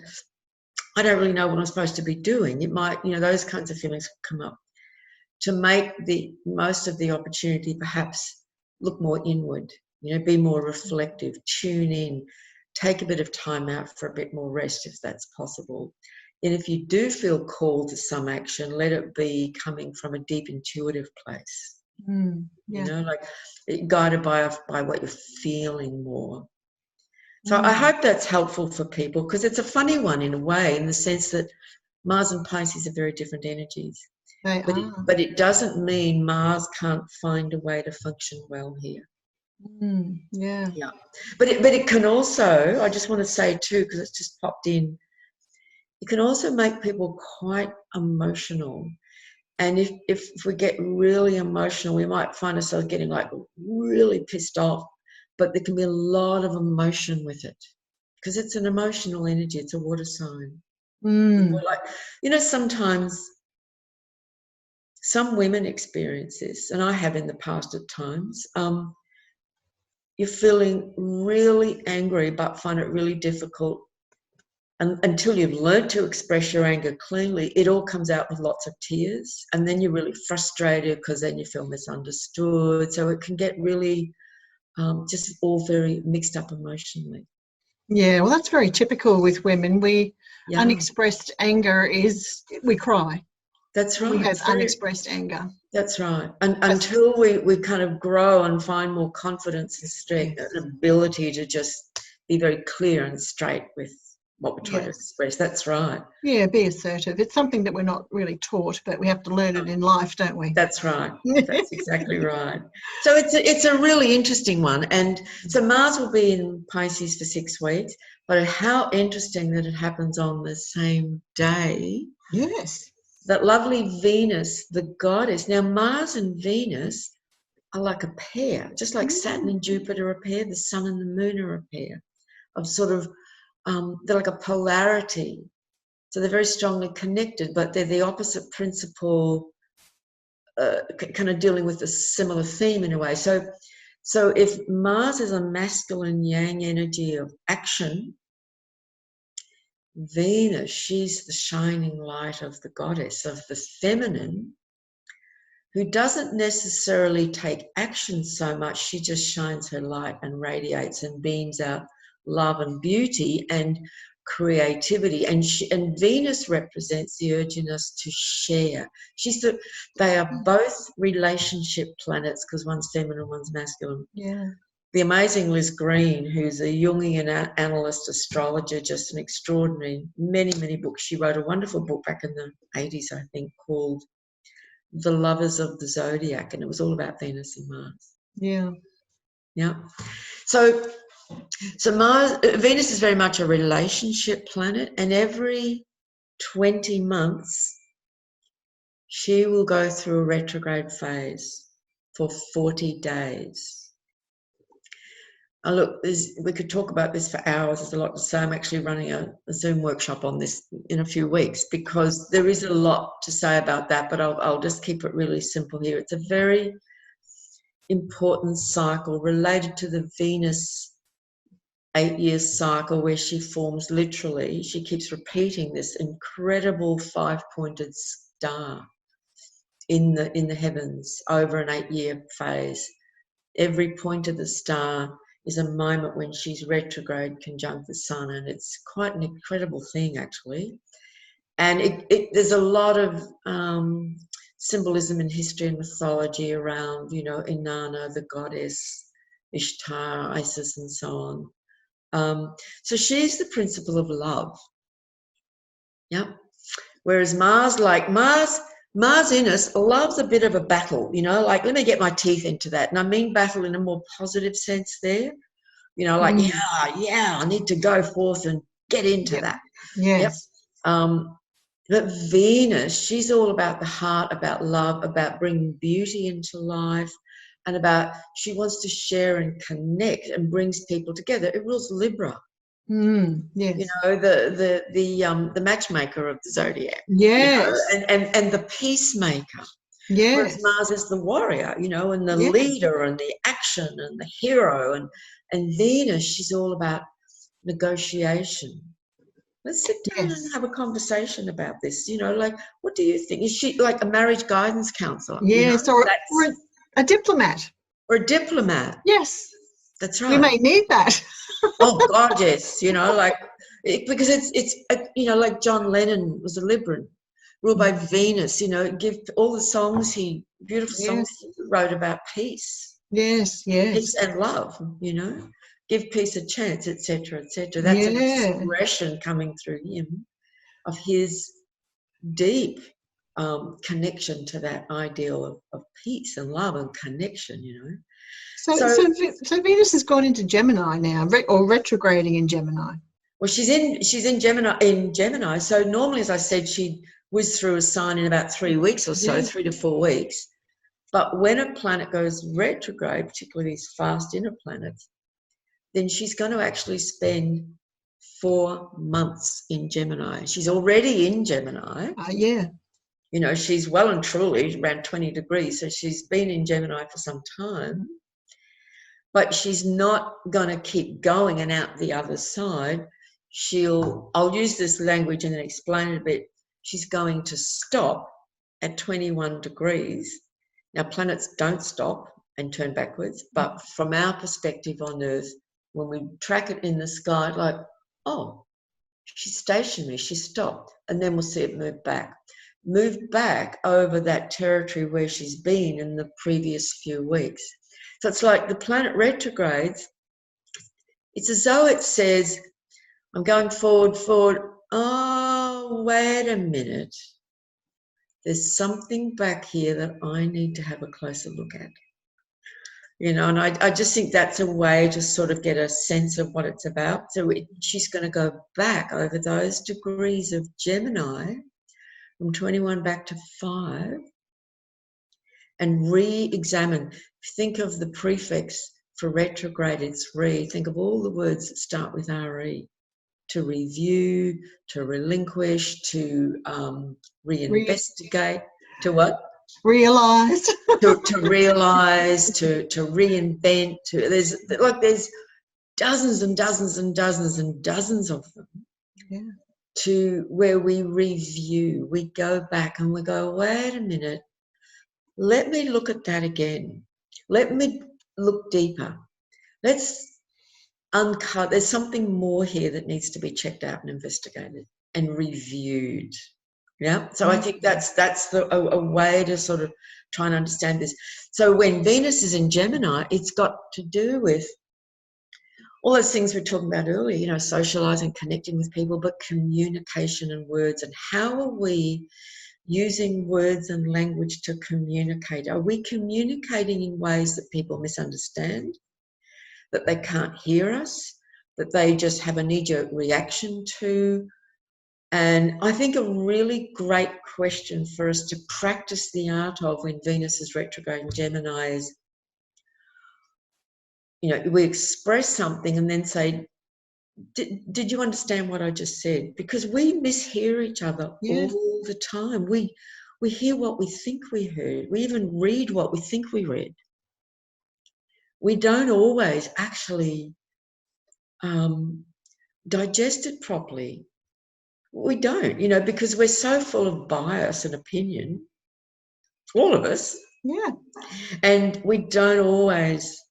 I don't really know what I'm supposed to be doing. It might, you know, those kinds of feelings come up. To make the most of the opportunity, perhaps look more inward, you know, be more reflective, tune in, take a bit of time out for a bit more rest if that's possible. And if you do feel called to some action, let it be coming from a deep intuitive place. Yeah. You know, like guided by what you're feeling more. So I hope that's helpful for people, because it's a funny one in a way, in the sense that Mars and Pisces are very different energies. They are. But it doesn't mean Mars can't find a way to function well here. Yeah. Yeah. But it can also, I just want to say too, because it's just popped in, it can also make people quite emotional. And if we get really emotional, we might find ourselves getting like really pissed off, but there can be a lot of emotion with it because it's an emotional energy. It's a water sign. Like, you know, sometimes some women experience this, and I have in the past at times. You're feeling really angry, but find it really difficult. And until you've learned to express your anger cleanly, it all comes out with lots of tears. And then you're really frustrated because then you feel misunderstood. So it can get really just all very mixed up emotionally. Yeah, well, that's very typical with women. Yeah. Unexpressed anger is we cry. That's right. We have unexpressed anger. That's right. And until we kind of grow and find more confidence and strength and ability to just be very clear and straight with what we're trying to express. That's right. Yeah, be assertive. It's something that we're not really taught, but we have to learn it in life, don't we? That's right. That's exactly right. So it's a really interesting one. And so Mars will be in Pisces for 6 weeks, but how interesting that it happens on the same day. Yes. That lovely Venus, the goddess. Now, Mars and Venus are like a pair, just like Saturn and Jupiter are a pair, the Sun and the Moon are a pair of sort of, they're like a polarity. So they're very strongly connected, but they're the opposite principle, kind of dealing with a similar theme in a way. So if Mars is a masculine yang energy of action, Venus, she's the shining light of the goddess, of the feminine, who doesn't necessarily take action so much. She just shines her light and radiates and beams out love and beauty and creativity. And Venus represents the urge in us to share. They are both relationship planets because one's feminine, one's masculine. Yeah. The amazing Liz Green, who's a Jungian analyst, astrologer, just an extraordinary, many, many books. She wrote a wonderful book back in the 80s, I think, called The Lovers of the Zodiac, and it was all about Venus and Mars. Yeah. Yeah. So Venus is very much a relationship planet, and every 20 months she will go through a retrograde phase for 40 days. Look, we could talk about this for hours. There's a lot to say. I'm actually running a Zoom workshop on this in a few weeks because there is a lot to say about that, but I'll just keep it really simple here. It's a very important cycle related to the Venus 8-year cycle where she forms literally, she keeps repeating this incredible 5-pointed star in the heavens over an 8-year phase. Every point of the star is a moment when she's retrograde conjunct the sun, and it's quite an incredible thing actually. And there's a lot of symbolism in history and mythology around, you know, Inanna, the goddess, Ishtar, Isis, and so on. So she's the principle of love. Yeah. Whereas Mars in us loves a bit of a battle, you know, like let me get my teeth into that. And I mean battle in a more positive sense there, you know, like, I need to go forth and get into that. Yes. Yep. But Venus, she's all about the heart, about love, about bringing beauty into life, and she wants to share and connect and brings people together. It rules Libra. Yes. You know, the matchmaker of the zodiac. Yes. You know, and the peacemaker. Yes. Whereas Mars is the warrior, you know, and the leader and the action and the hero. And Venus, she's all about negotiation. Let's sit down and have a conversation about this. You know, like, what do you think? Is she like a marriage guidance counselor? Yes, you know, or a diplomat. Or a diplomat. Yes. That's right. We may need that. Oh, God, yes. You know, like, because it's you know, like John Lennon was a Libran, ruled by Venus, you know, give all the songs beautiful songs he wrote about peace. Yes, yes. Peace and love, you know. Give peace a chance, etc., etc. That's an expression coming through him of his deep connection to that ideal of peace and love and connection, you know. So Venus has gone into Gemini now, or retrograding in Gemini. Well, she's in Gemini. So normally, as I said, she whizzed through a sign in about 3 weeks or so, Yeah. 3 to 4 weeks. But when a planet goes retrograde, particularly these fast inner planets, then she's going to actually spend 4 months in Gemini. She's already in Gemini. Yeah. You know, she's well and truly around 20 degrees, so she's been in Gemini for some time. But she's not going to keep going and out the other side. I'll use this language and then explain it a bit. She's going to stop at 21 degrees. Now, planets don't stop and turn backwards, but from our perspective on Earth, when we track it in the sky, like, oh, she's stationary, she stopped, and then we'll see it move back over that territory where she's been in the previous few weeks. So it's like the planet retrogrades, it's as though it says, I'm going forward. Oh, wait a minute. There's something back here that I need to have a closer look at. You know, and I just think that's a way to sort of get a sense of what it's about. So she's going to go back over those degrees of Gemini from 21 back to 5 and re-examine. Think of the prefix for retrograde, it's re. Think of all the words that start with RE. To review, to relinquish, to reinvestigate, to what? Realize. to realise, to reinvent. There's dozens and dozens and dozens and dozens of them. Yeah. To where we review, we go back and we go, wait a minute, let me look at that again. Let me look deeper. Let's uncover. There's something more here that needs to be checked out and investigated and reviewed. Yeah. So I think that's a way to sort of try and understand this. So when Venus is in Gemini, it's got to do with all those things we were talking about earlier, you know, socializing, connecting with people, but communication and words, and how are we using words and language to communicate? Are we communicating in ways that people misunderstand, that they can't hear us, that they just have a knee-jerk reaction to? And I think a really great question for us to practice the art of when Venus is retrograde in Gemini is, you know, we express something and then say, did you understand what I just said? Because we mishear each other all the time. We hear what we think we heard. We even read what we think we read. We don't always actually digest it properly. We don't, you know, because we're so full of bias and opinion, all of us. Yeah. And we don't always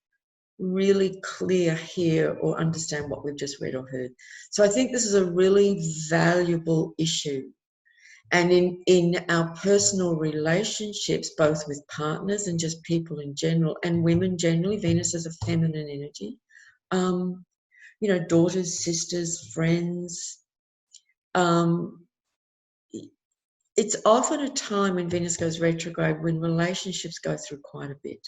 really clear, hear or understand what we've just read or heard. So I think this is a really valuable issue. And in our personal relationships, both with partners and just people in general, and women generally, Venus is a feminine energy, you know, daughters, sisters, friends. It's often a time when Venus goes retrograde when relationships go through quite a bit.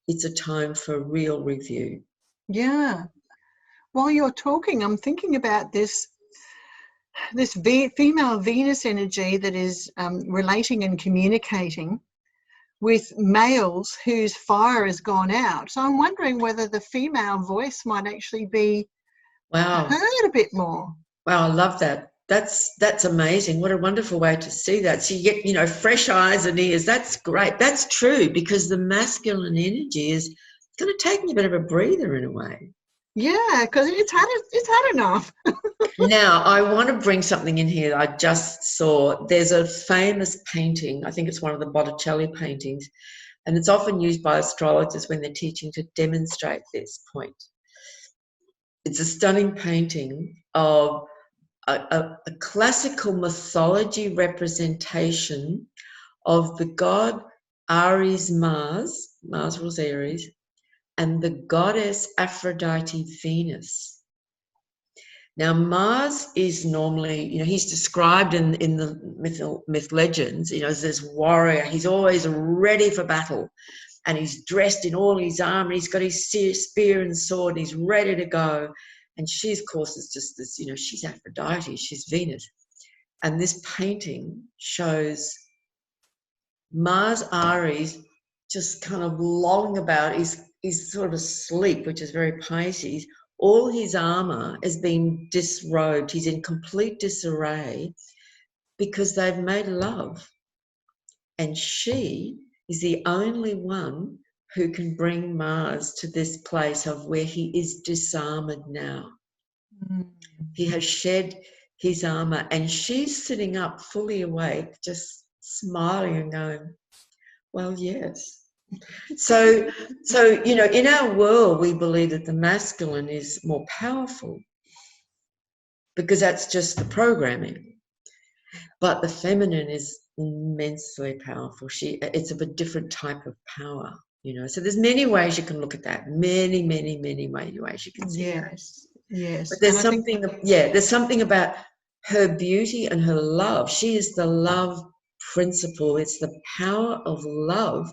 It's a time for real review. Yeah. While you're talking, I'm thinking about this female Venus energy that is relating and communicating with males whose fire has gone out. So I'm wondering whether the female voice might actually be heard a bit more. Wow, I love that. That's amazing. What a wonderful way to see that. So you get, you know, fresh eyes and ears. That's great. That's true, because the masculine energy is going to take me a bit of a breather in a way. Yeah, because it's had enough. Now, I want to bring something in here that I just saw. There's a famous painting, I think it's one of the Botticelli paintings, and it's often used by astrologers when they're teaching to demonstrate this point. It's a stunning painting of a classical mythology representation of the god Aries Mars rules Aries, and the goddess Aphrodite Venus. Now, Mars is normally, you know, he's described in the myth legends, you know, as this warrior. He's always ready for battle, and he's dressed in all his armor. He's got his spear and sword, and he's ready to go. And she, of course, is just this, you know, she's Aphrodite, she's Venus. And this painting shows Mars Aries just kind of lolling about. He's sort of asleep, which is very Pisces. All his armor has been disrobed. He's in complete disarray because they've made love. And she is the only one who can bring Mars to this place of where he is disarmored now. Mm. He has shed his armor, and she's sitting up fully awake, just smiling and going, well, yes. So, you know, in our world, we believe that the masculine is more powerful because that's just the programming. But the feminine is immensely powerful. It's of a different type of power, you know. So there's many ways you can look at that. Many ways you can see that. Yes. But there's there's something about her beauty and her love. She is the love principle. It's the power of love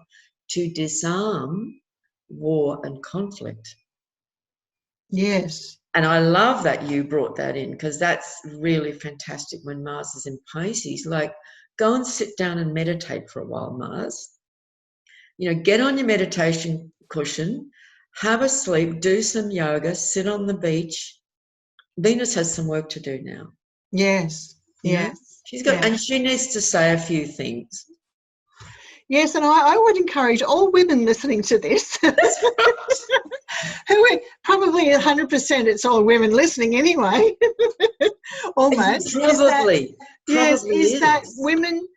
to disarm war and conflict. Yes. And I love that you brought that in, because that's really fantastic when Mars is in Pisces. Like, go and sit down and meditate for a while, Mars. You know, get on your meditation cushion, have a sleep, do some yoga, sit on the beach. Venus has some work to do now. Yes. Yeah. She's got, and she needs to say a few things. Yes, and I would encourage all women listening to this, who are probably 100%, it's all women listening anyway, almost. Probably is that women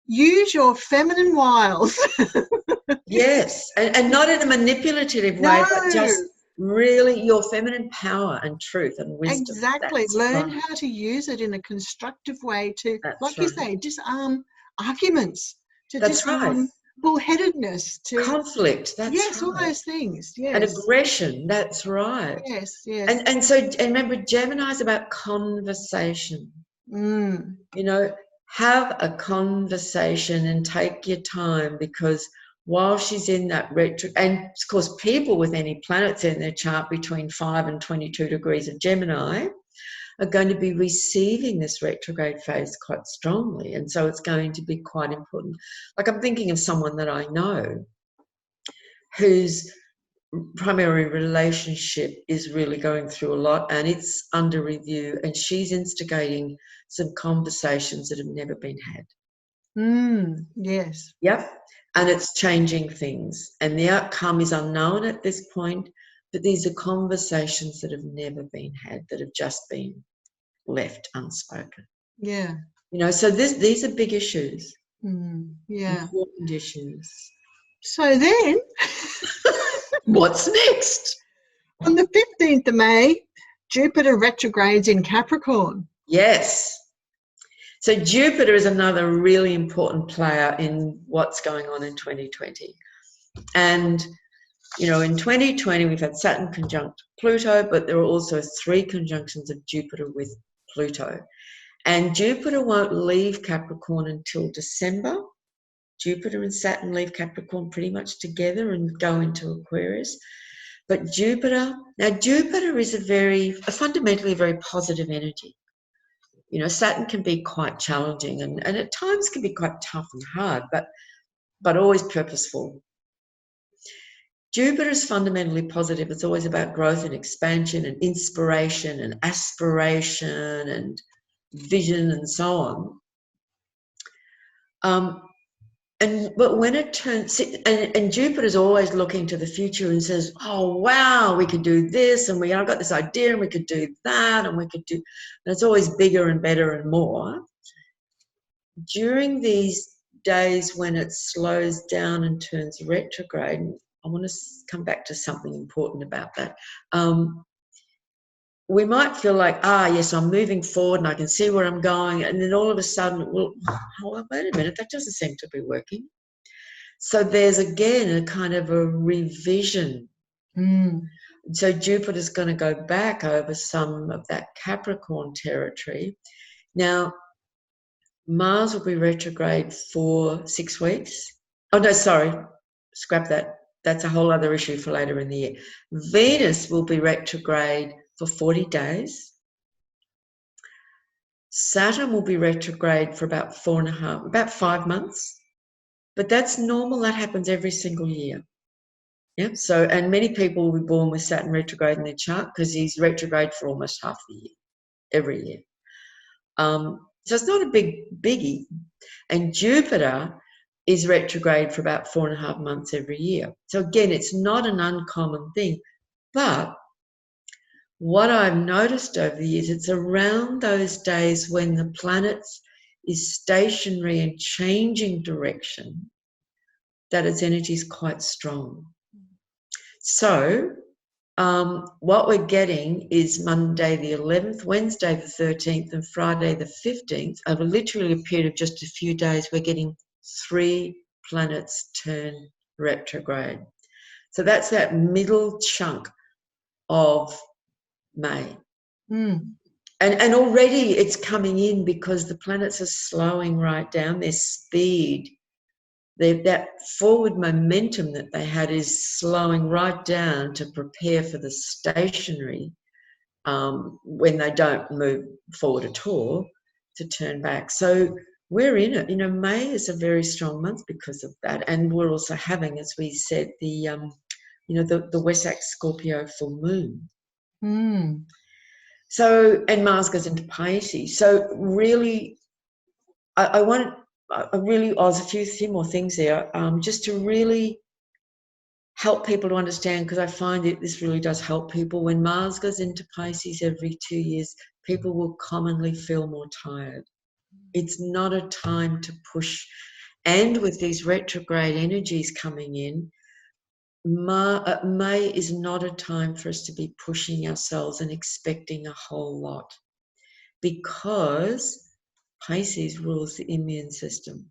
use your feminine wiles. Yes, and not in a manipulative way, but just really your feminine power and truth and wisdom. Exactly. Learn how to use it in a constructive way to, you say, disarm arguments, to disarm bullheadedness, to conflict. all those things. Yes. And aggression. That's right. Yes. And remember, Gemini is about conversation. Mm. You know, have a conversation and take your time, because while she's in that retro, and of course people with any planets in their chart between 5 and 22 degrees of Gemini are going to be receiving this retrograde phase quite strongly, and so it's going to be quite important. Like, I'm thinking of someone that I know whose primary relationship is really going through a lot, and it's under review, and she's instigating some conversations that have never been had. Yes. Yep. And it's changing things, and the outcome is unknown at this point, but these are conversations that have never been had, that have just been left unspoken. Yeah. You know, so these are big issues. Yeah. Important issues. So then what's next? On the 15th of May, Jupiter retrogrades in Capricorn. Yes. So Jupiter is another really important player in what's going on in 2020. And, you know, in 2020, we've had Saturn conjunct Pluto, but there are also 3 conjunctions of Jupiter with Pluto. And Jupiter won't leave Capricorn until December. Jupiter and Saturn leave Capricorn pretty much together and go into Aquarius. But Jupiter is a fundamentally very positive energy. You know, Saturn can be quite challenging and at times can be quite tough and hard, but always purposeful. Jupiter is fundamentally positive. It's always about growth and expansion and inspiration and aspiration and vision and so on. But when it turns, and Jupiter's always looking to the future and says, oh, wow, we could do this, and I've got this idea, and we could do that, and and it's always bigger and better and more. During these days when it slows down and turns retrograde, I want to come back to something important about that. We might feel like, yes, I'm moving forward and I can see where I'm going. And then all of a sudden, well, wait a minute, that doesn't seem to be working. So there's, again, a kind of a revision. So Jupiter's going to go back over some of that Capricorn territory. Now, Mars will be retrograde for 6 weeks. Oh, no, sorry. Scrap that. That's a whole other issue for later in the year. Venus will be retrograde for 40 days. Saturn will be retrograde for about 5 months. But that's normal. That happens every single year. Yeah. So, and many people will be born with Saturn retrograde in their chart because he's retrograde for almost half the year, every year. So it's not a biggie. And Jupiter is retrograde for about 4.5 months every year. So again, it's not an uncommon thing. But what I've noticed over the years, it's around those days when the planets is stationary and changing direction that its energy is quite strong. So what we're getting is Monday the 11th, Wednesday the 13th, and Friday the 15th. Over literally a period of just a few days, we're getting 3 planets turn retrograde. So that's that middle chunk of May. Mm. And already it's coming in because the planets are slowing right down. Their speed, that forward momentum that they had is slowing right down to prepare for the stationary, when they don't move forward at all, to turn back. So we're in it. May is a very strong month because of that. And we're also having, as we said, the Wesak Scorpio full moon. Mm. So, and Mars goes into Pisces. So really, there's a few more things there, just to really help people to understand, because I find that this really does help people. When Mars goes into Pisces every 2 years, people will commonly feel more tired. It's not a time to push. And with these retrograde energies coming in, May is not a time for us to be pushing ourselves and expecting a whole lot, because Pisces rules the immune system.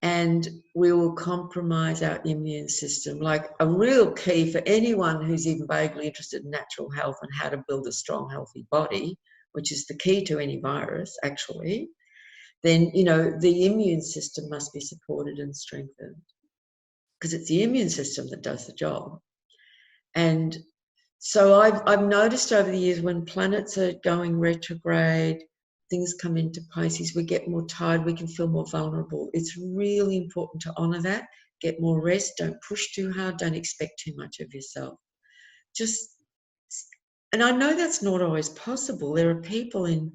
And we will compromise our immune system. Like, a real key for anyone who's even vaguely interested in natural health and how to build a strong, healthy body, which is the key to any virus, actually, then, the immune system must be supported and strengthened, because it's the immune system that does the job. And so I've noticed over the years, when planets are going retrograde, things come into Pisces, we get more tired, we can feel more vulnerable. It's really important to honour that, get more rest, don't push too hard, don't expect too much of yourself. And I know that's not always possible. There are people in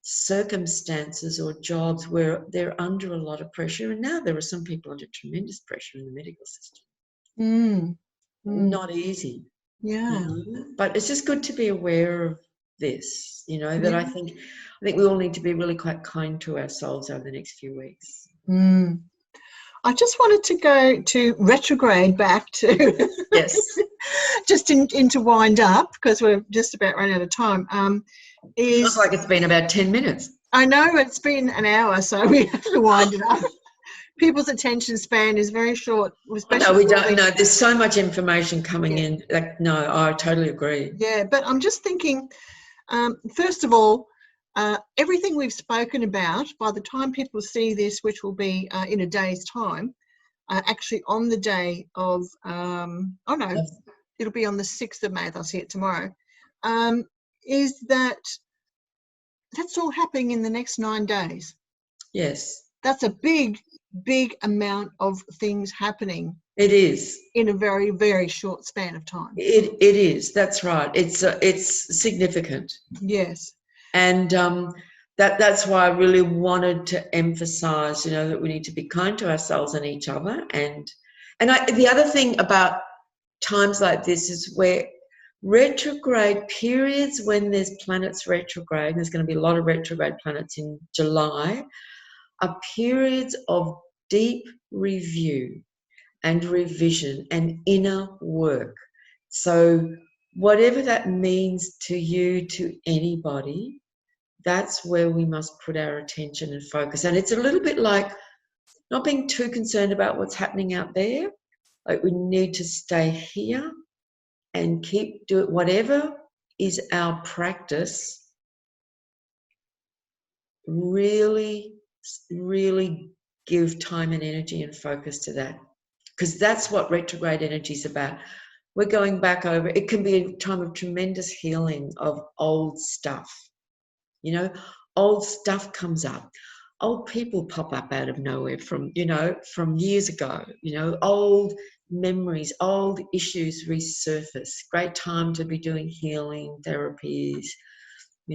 circumstances or jobs where they're under a lot of pressure, and now there are some people under tremendous pressure in the medical system. Not easy. Yeah. But it's just good to be aware of this, that I think we all need to be really quite kind to ourselves over the next few weeks. I just wanted to go to retrograde back to yes, just into wind up, because we're just about running out of time. Looks like it's been about 10 minutes. I know, it's been an hour, so we have to wind it up. People's attention span is very short. No, we don't. No, there's so much information coming in. No, I totally agree. Yeah, but I'm just thinking, first of all, everything we've spoken about, by the time people see this, which will be in a day's time, actually on the day of, it'll be on the 6th of May, I'll see it tomorrow, is that's all happening in the next 9 days. Yes. That's a big amount of things happening. It is. In a very, very short span of time. It is. That's right. It's significant. Yes. And that's why I really wanted to emphasise, that we need to be kind to ourselves and each other. And the other thing about times like this is where retrograde periods, when there's planets retrograde, and there's going to be a lot of retrograde planets in July, are periods of deep review and revision and inner work. So whatever that means to you, to anybody, that's where we must put our attention and focus. And it's a little bit like not being too concerned about what's happening out there. Like, we need to stay here and keep doing whatever is our practice. Really, really give time and energy and focus to that, because that's what retrograde energy is about. We're going back over. It can be a time of tremendous healing of old stuff. You know, old stuff comes up. Old people pop up out of nowhere from years ago. Old memories, old issues resurface. Great time to be doing healing therapies.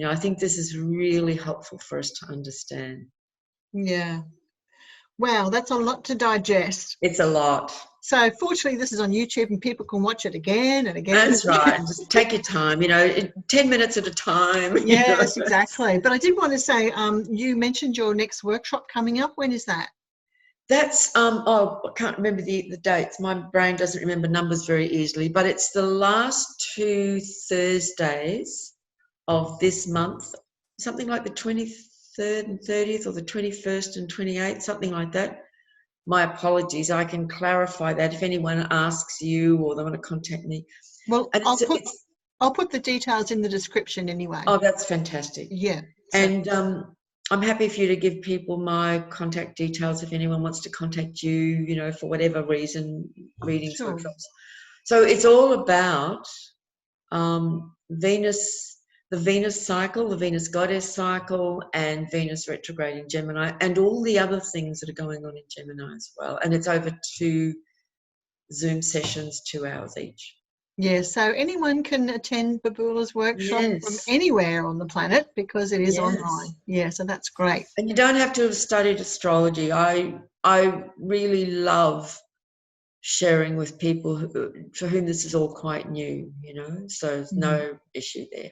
I think this is really helpful for us to understand. Yeah. Wow, that's a lot to digest. It's a lot. So fortunately, this is on YouTube and people can watch it again and again. That's right. Just take your time, 10 minutes at a time. Yes, exactly. But I did want to say, you mentioned your next workshop coming up. When is that? That's, I can't remember the dates. My brain doesn't remember numbers very easily, but it's the last 2 Thursdays of this month, something like the 23rd and 30th, or the 21st and 28th, something like that. My apologies. I can clarify that if anyone asks you or they want to contact me. Well, I'll put the details in the description anyway. Oh, that's fantastic. Yeah. And I'm happy for you to give people my contact details if anyone wants to contact you, for whatever reason, readings, Sure. workshops. So it's all about Venus, the Venus cycle, the Venus goddess cycle, and Venus retrograde in Gemini, and all the other things that are going on in Gemini as well. And it's over 2 Zoom sessions, 2 hours each. Yeah, so anyone can attend Babula's workshop from anywhere on the planet because it is online. Yeah, so that's great. And you don't have to have studied astrology. I really love sharing with people for whom this is all quite new, so there's no issue there.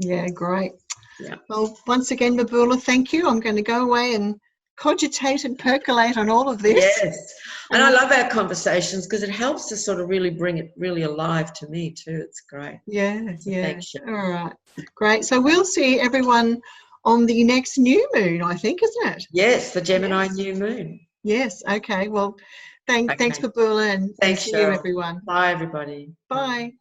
Yeah, great. Yeah. Well, once again, Babula, thank you. I'm going to go away and cogitate and percolate on all of this. Yes. And I love our conversations because it helps to sort of really bring it really alive to me too. It's great. Yeah, so yeah. Thanks, Sheryl. All right. Great. So we'll see everyone on the next new moon, I think, isn't it? Yes, the Gemini new moon. Yes. Okay. Well, thanks, Babula, and thanks, see you, everyone. Bye, everybody. Bye.